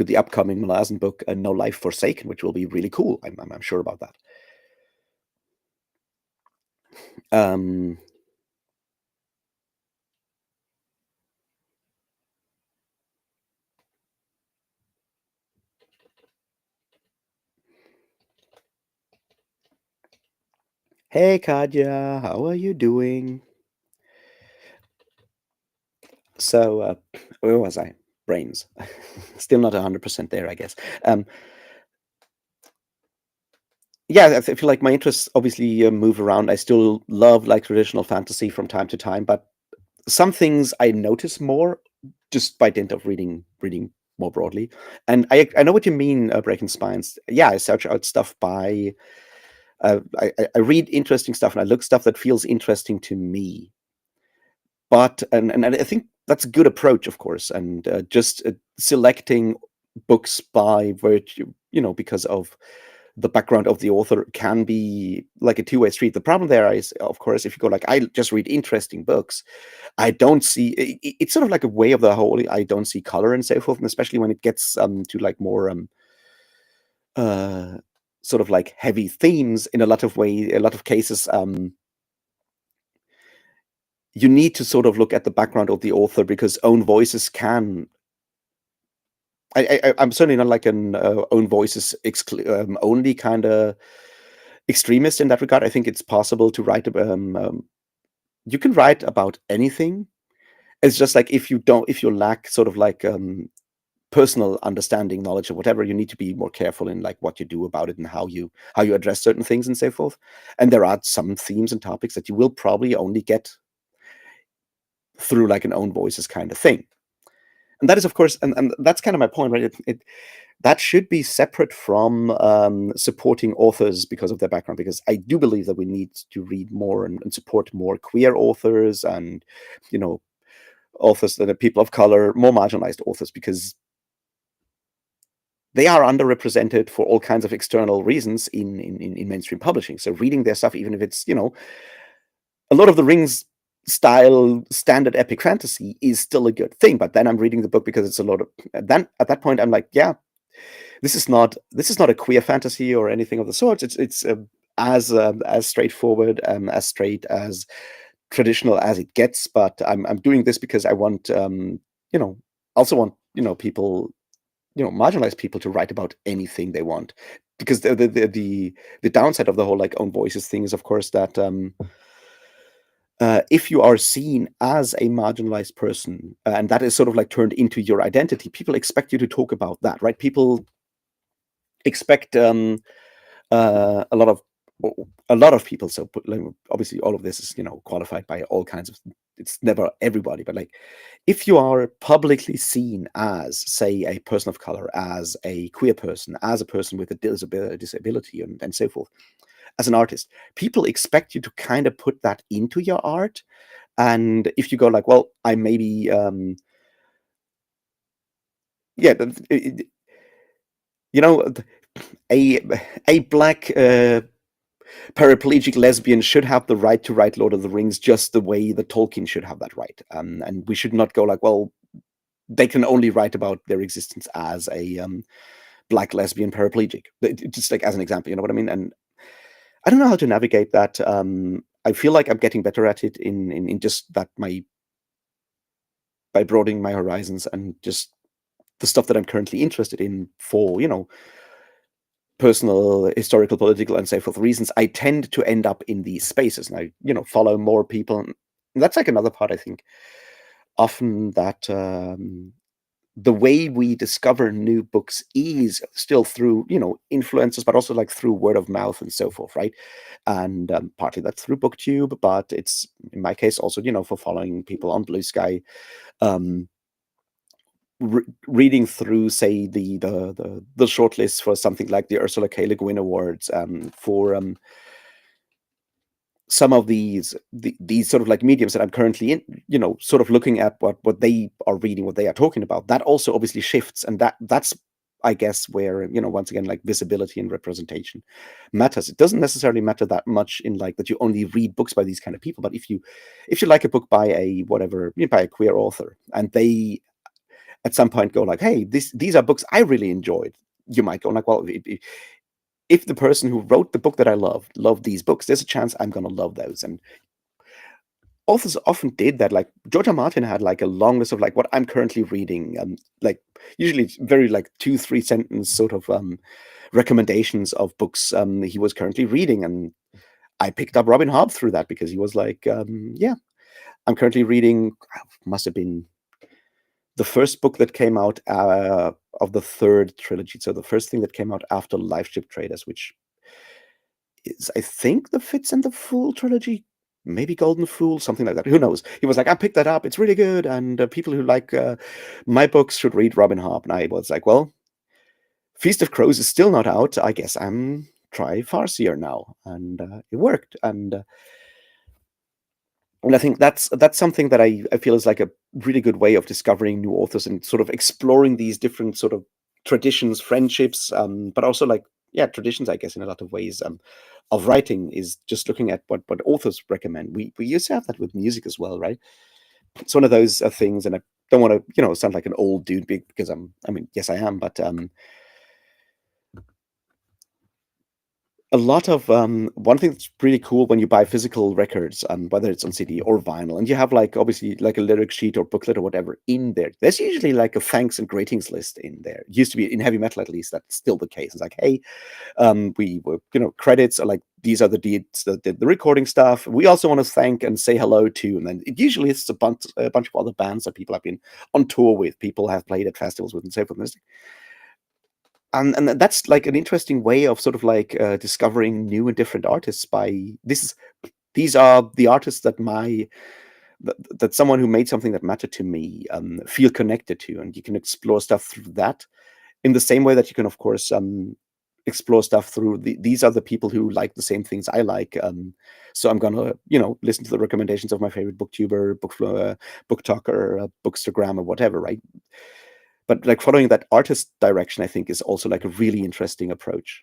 [SPEAKER 1] the upcoming Malazan book, No Life Forsaken, which will be really cool. I'm sure about that. Um, hey Kadja, how are you doing? So where was I? Brains. Still not 100% there, I guess. Yeah, I feel like my interests obviously move around. I still love like traditional fantasy from time to time, but some things I notice more just by dint of reading more broadly. And I know what you mean, Breaking Spines. Yeah, I search out stuff by I read interesting stuff and I look stuff that feels interesting to me. But and I think that's a good approach, of course, and just selecting books by virtue, because of the background of the author can be like a two-way street. The problem there is, of course, if you go like, I just read interesting books, I don't see it's sort of like a way of the whole. I don't see color and so forth, and especially when it gets to like more uh, sort of like heavy themes in a lot of cases. You need to sort of look at the background of the author because own voices can. I'm certainly not like an own voices only kind of extremist in that regard. I think it's possible to write. You can write about anything. It's just like if you lack sort of like personal understanding, knowledge, or whatever, you need to be more careful in like what you do about it and how you address certain things and so forth. And there are some themes and topics that you will probably only get through like an own voices kind of thing. And that is, of course, and that's kind of my point, right? That should be separate from supporting authors because of their background. Because I do believe that we need to read more and support more queer authors and, authors that are people of color, more marginalized authors, because they are underrepresented for all kinds of external reasons in mainstream publishing. So reading their stuff, even if it's, a Lord of the Rings style standard epic fantasy is still a good thing. But then I'm reading the book because it's a lot of. Then at that point I'm like, yeah, this is not a queer fantasy or anything of the sort. It's as straightforward, as straight as traditional as it gets. But I'm doing this because I want you know also want people marginalized people to write about anything they want, because the downside of the whole like own voices thing is, of course, that if you are seen as a marginalized person, and that is sort of like turned into your identity, people expect you to talk about that, right? People expect a lot of people. So, like, obviously, all of this is qualified by all kinds of. It's never everybody, but like, if you are publicly seen as, say, a person of color, as a queer person, as a person with a disability, and so forth, as an artist, people expect you to kind of put that into your art. And if you go like, well, I maybe, yeah, you know, a black paraplegic lesbian should have the right to write Lord of the Rings just the way the Tolkien should have that right. And we should not go like, well, they can only write about their existence as a black lesbian paraplegic, just like as an example, you know what I mean? And I don't know how to navigate that. I feel like I'm getting better at it in just that by broadening my horizons and just the stuff that I'm currently interested in for, personal, historical, political, and so forth reasons. I tend to end up in these spaces, and I, follow more people. And that's like another part, I think, often that the way we discover new books is still through, influences, but also like through word of mouth and so forth, right? And partly that's through BookTube, but it's in my case also, for following people on Blue Sky. Um, reading through, say, the shortlist for something like the Ursula K. Le Guin Awards, for some of these sort of like mediums that I'm currently in, sort of looking at what they are reading, what they are talking about. That also obviously shifts, and that's, I guess, where, once again, like, visibility and representation matters. It doesn't necessarily matter that much in like that you only read books by these kind of people, but if you like a book by a whatever, by a queer author, and they at some point go like, hey, these are books I really enjoyed, you might go like, well, if the person who wrote the book that I loved these books, there's a chance I'm going to love those. And authors often did that. Like George R. Martin had like a long list of like what I'm currently reading, like usually very like 2-3 sentence sort of recommendations of books he was currently reading. And I picked up Robin Hobb through that because he was like, yeah, I'm currently reading, must have been the first book that came out of the third trilogy. So the first thing that came out after Lifeship Traders, which is, I think, the Fitz and the Fool trilogy, maybe Golden Fool, something like that. Who knows? He was like, I picked that up. It's really good. And people who like my books should read Robin Hobb. And I was like, well, Feast of Crows is still not out. I guess I'm try Farseer now. And it worked. And I think that's something that I feel is like a really good way of discovering new authors and sort of exploring these different sort of traditions, friendships, but also like, yeah, traditions, I guess, in a lot of ways, of writing, is just looking at what authors recommend. We used to have that with music as well, right? It's one of those things, and I don't want to, sound like an old dude because I mean, yes, I am, but a lot of one thing that's pretty cool when you buy physical records, whether it's on CD or vinyl, and you have like obviously like a lyric sheet or booklet or whatever in there. There's usually like a thanks and greetings list in there. It used to be in heavy metal, at least. That's still the case. It's like, hey, we were, credits are like, these are the deeds that did the recording stuff. We also want to thank and say hello to, and then it usually it's a bunch of other bands that people have been on tour with, people have played at festivals with, and so forth. And that's like an interesting way of sort of like discovering new and different artists. These are the artists that that someone who made something that mattered to me feel connected to, and you can explore stuff through that in the same way that you can, of course, explore stuff through these are the people who like the same things I like. So I'm gonna, listen to the recommendations of my favorite booktuber, book talker, bookstagram, or whatever, right? But like following that artist direction, I think, is also like a really interesting approach.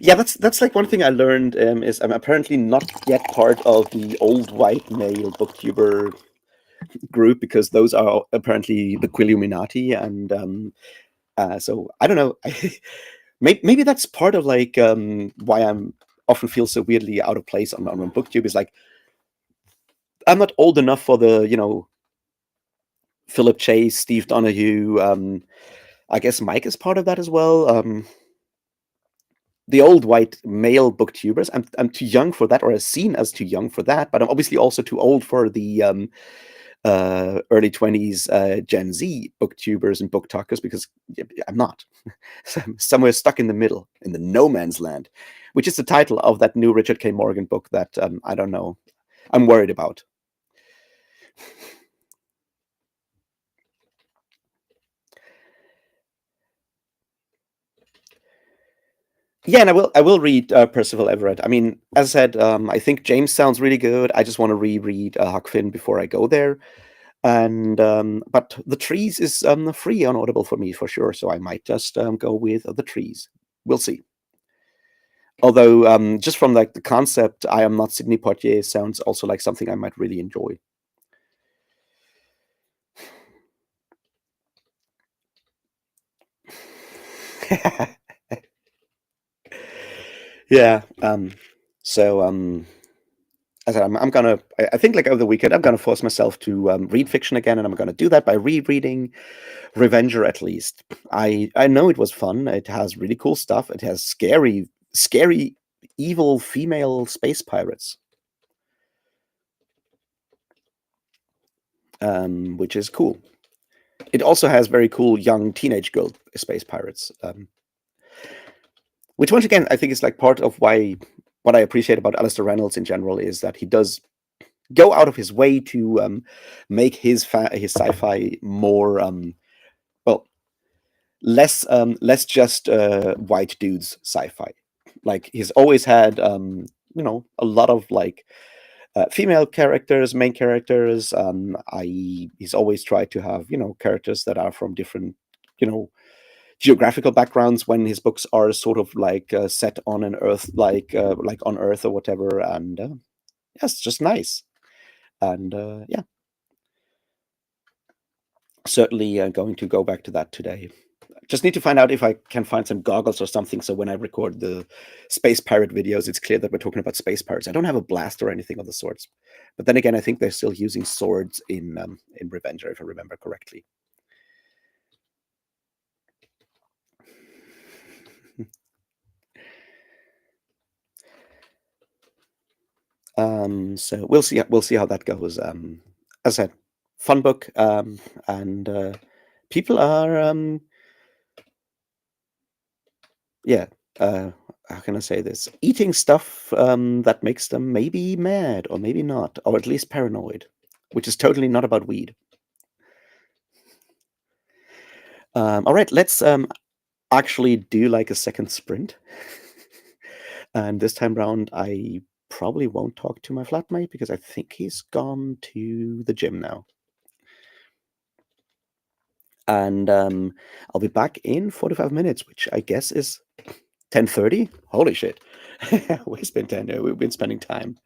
[SPEAKER 1] Yeah, that's like one thing I learned is I'm apparently not yet part of the old white male booktuber group because those are apparently the Quilluminati, and so I don't know. Maybe that's part of like why I'm often feel so weirdly out of place on BookTube. Is like I'm not old enough for the Philip Chase, Steve Donahue. I guess Mike is part of that as well. The old white male booktubers. I'm too young for that, or as seen as too young for that. But I'm obviously also too old for the early 20s Gen Z booktubers and book talkers because I'm not. So I'm somewhere stuck in the middle, in the no man's land, which is the title of that new Richard K. Morgan book that I don't know. I'm worried about. Yeah, and I will read Percival Everett. I mean, as I said, I think James sounds really good. I just want to reread Huck Finn before I go there. And but the trees is free on Audible for me for sure, so I might just go with the trees. We'll see. Although just from like the concept, I am not Sidney Poitier sounds also like something I might really enjoy. Yeah. So as I said, I'm gonna. I think like over the weekend, I'm gonna force myself to read fiction again, and I'm gonna do that by rereading Revenger at least. I know it was fun. It has really cool stuff. It has scary, evil female space pirates, which is cool. It also has very cool young teenage girl space pirates, which once again I think is like part of why what I appreciate about Alistair Reynolds in general is that he does go out of his way to make his sci-fi more well less just white dudes sci-fi. Like he's always had a lot of like female characters, main characters. He's always tried to have characters that are from different you know geographical backgrounds when his books are sort of like set on an Earth, like on Earth or whatever. And yeah, it's just nice. And yeah, certainly going to go back to that today. Just need to find out if I can find some goggles or something. So when I record the space pirate videos, it's clear that we're talking about space pirates. I don't have a blast or anything of the sorts, but then again, I think they're still using swords in Revenger, if I remember correctly. So we'll see how that goes. As I said, fun book, and people are yeah. How can I say this? Eating stuff that makes them maybe mad or maybe not, or at least paranoid, which is totally not about weed. All right, let's actually do like a second sprint. And this time round, I probably won't talk to my flatmate because I think he's gone to the gym now. And I'll be back in 45 minutes, which I guess is 10:30. Holy shit. We've been spending time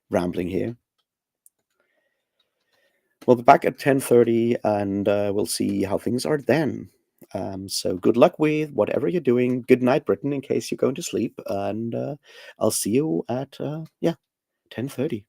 [SPEAKER 1] rambling here. We'll be back at 10:30 and we'll see how things are then. So good luck with whatever you're doing. Good night, Britain, in case you're going to sleep. And I'll see you at 10:30.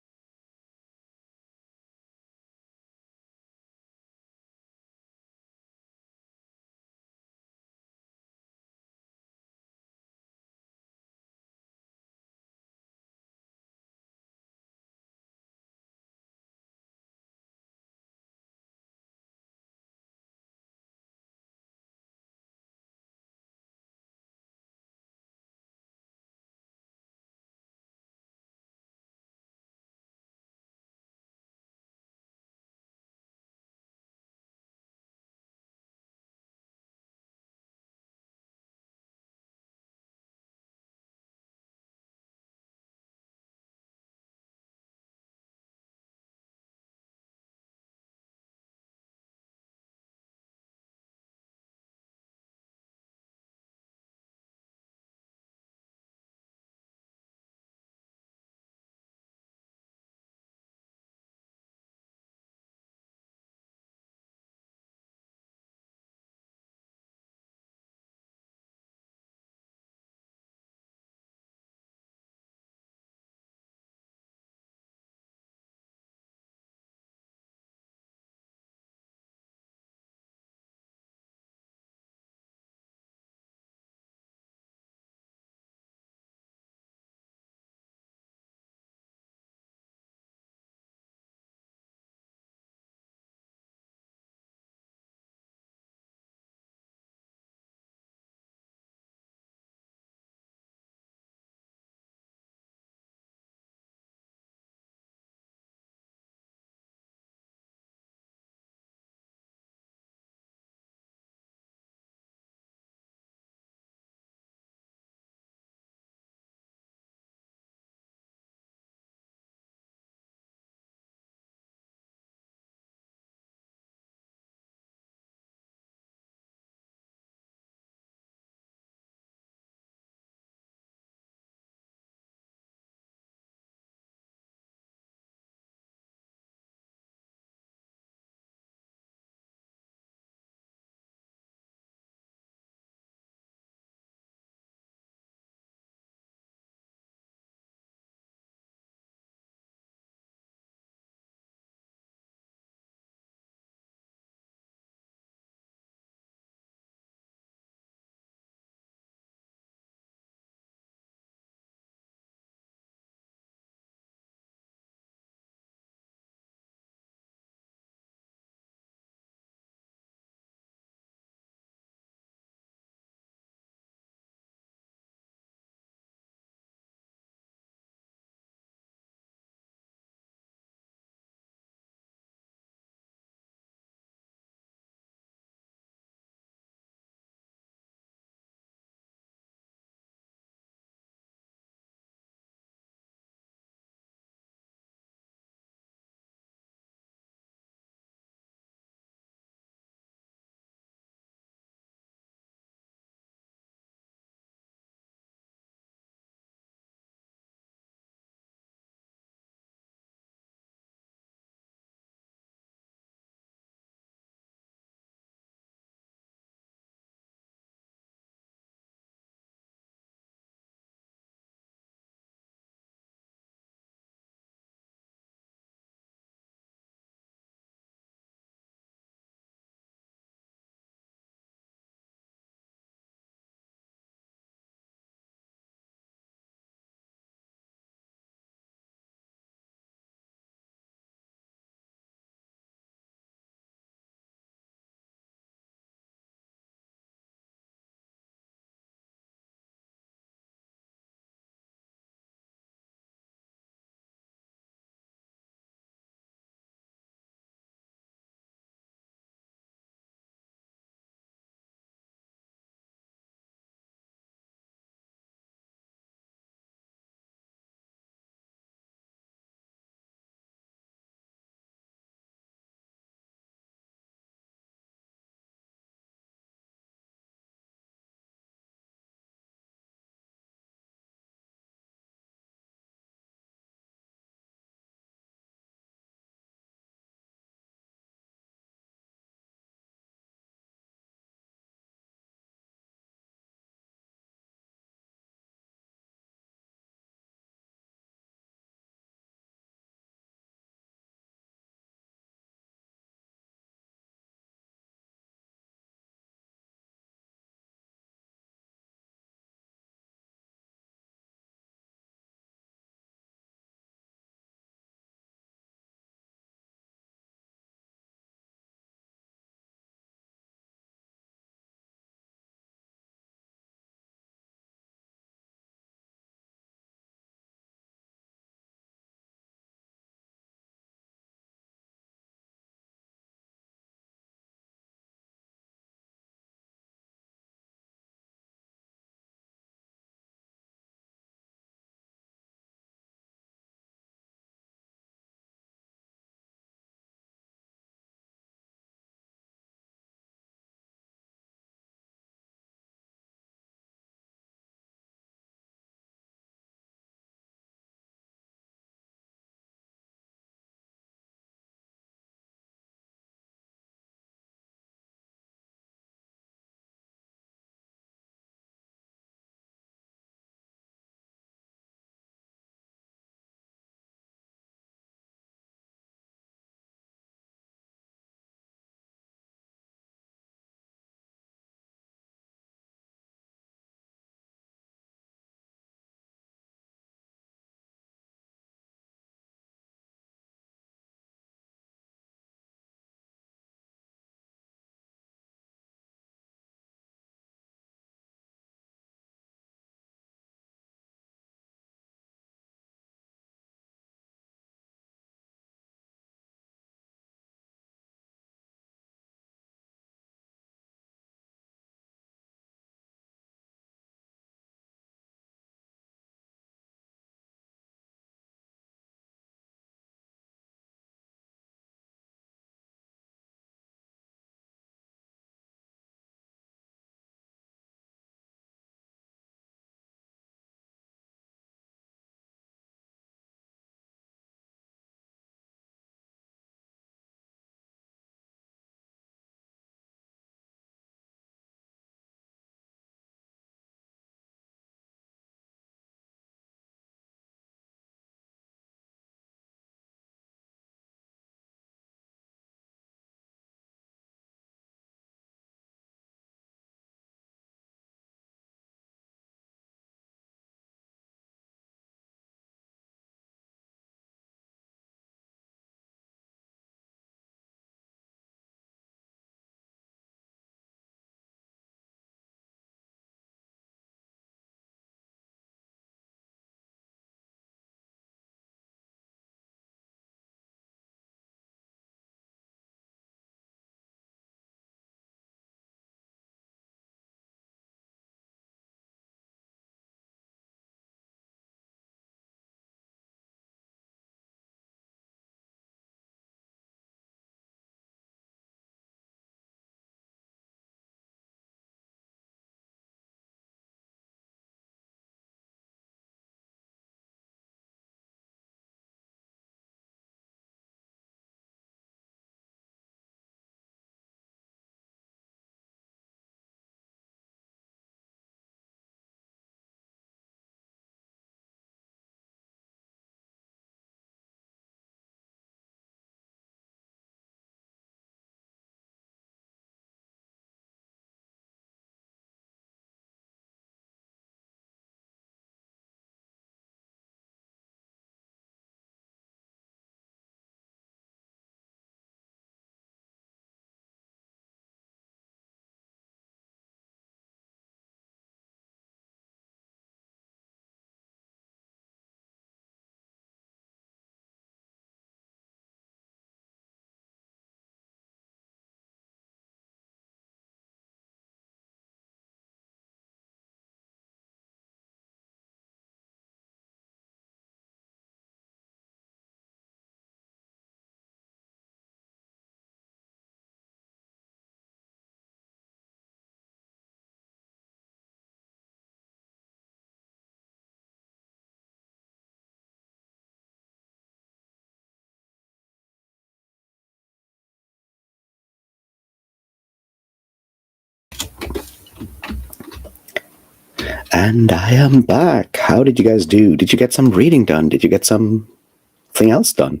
[SPEAKER 1] And I am back. How did you guys do? Did you get some reading done? Did you get something else done?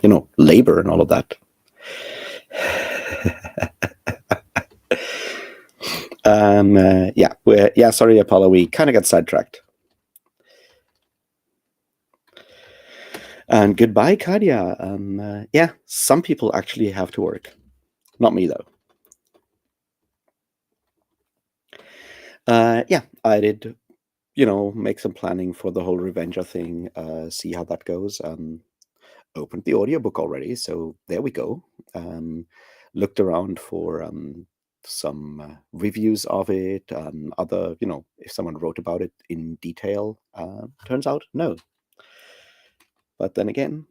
[SPEAKER 1] You know, labor and all of that. Yeah. Sorry, Apollo. We kind of got sidetracked. And goodbye, Kadia. Yeah, some people actually have to work. Not me, though. Yeah, I did, make some planning for the whole Revenger thing, see how that goes. Opened the audiobook already, so there we go. Looked around for some reviews of it, other, if someone wrote about it in detail. Turns out, no. But then again,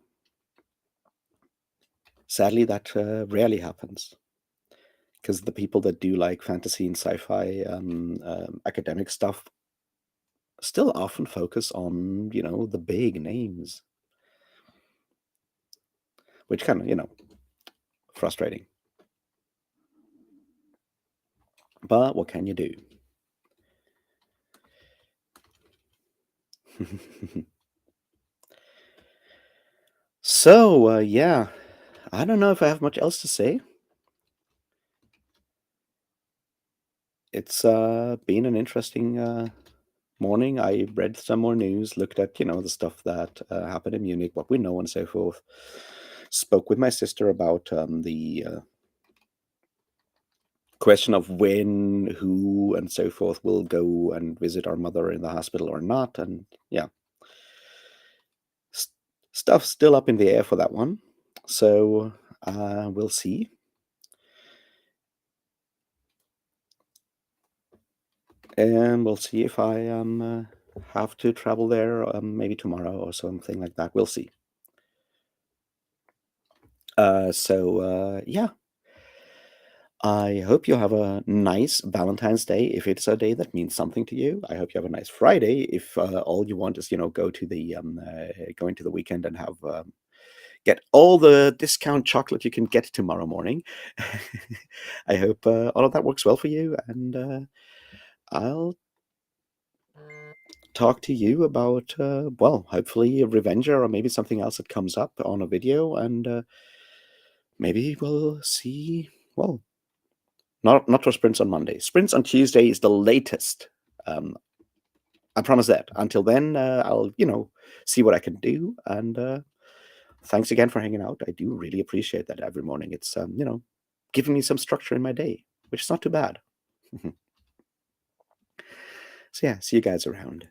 [SPEAKER 1] sadly, that rarely happens. Because the people that do like fantasy and sci-fi academic stuff still often focus on, the big names. Which kind of, frustrating. But what can you do? So, yeah, I don't know if I have much else to say. It's been an interesting morning. I read some more news, looked at, the stuff that happened in Munich, what we know, and so forth. Spoke with my sister about the question of when, who, and so forth will go and visit our mother in the hospital or not. And yeah, stuff still up in the air for that one. So we'll see. And we'll see if I have to travel there maybe tomorrow or something like that. We'll see. Yeah. I hope you have a nice Valentine's Day if it's a day that means something to you. I hope you have a nice Friday if all you want is, go into the weekend and have get all the discount chocolate you can get tomorrow morning. I hope all of that works well for you, and I'll talk to you about, hopefully a Revenger or maybe something else that comes up on a video, and maybe we'll see, well, not for sprints on Monday. Sprints on Tuesday is the latest. I promise that. Until then, I'll, see what I can do, and thanks again for hanging out. I do really appreciate that every morning. It's, giving me some structure in my day, which is not too bad. So yeah, see you guys around.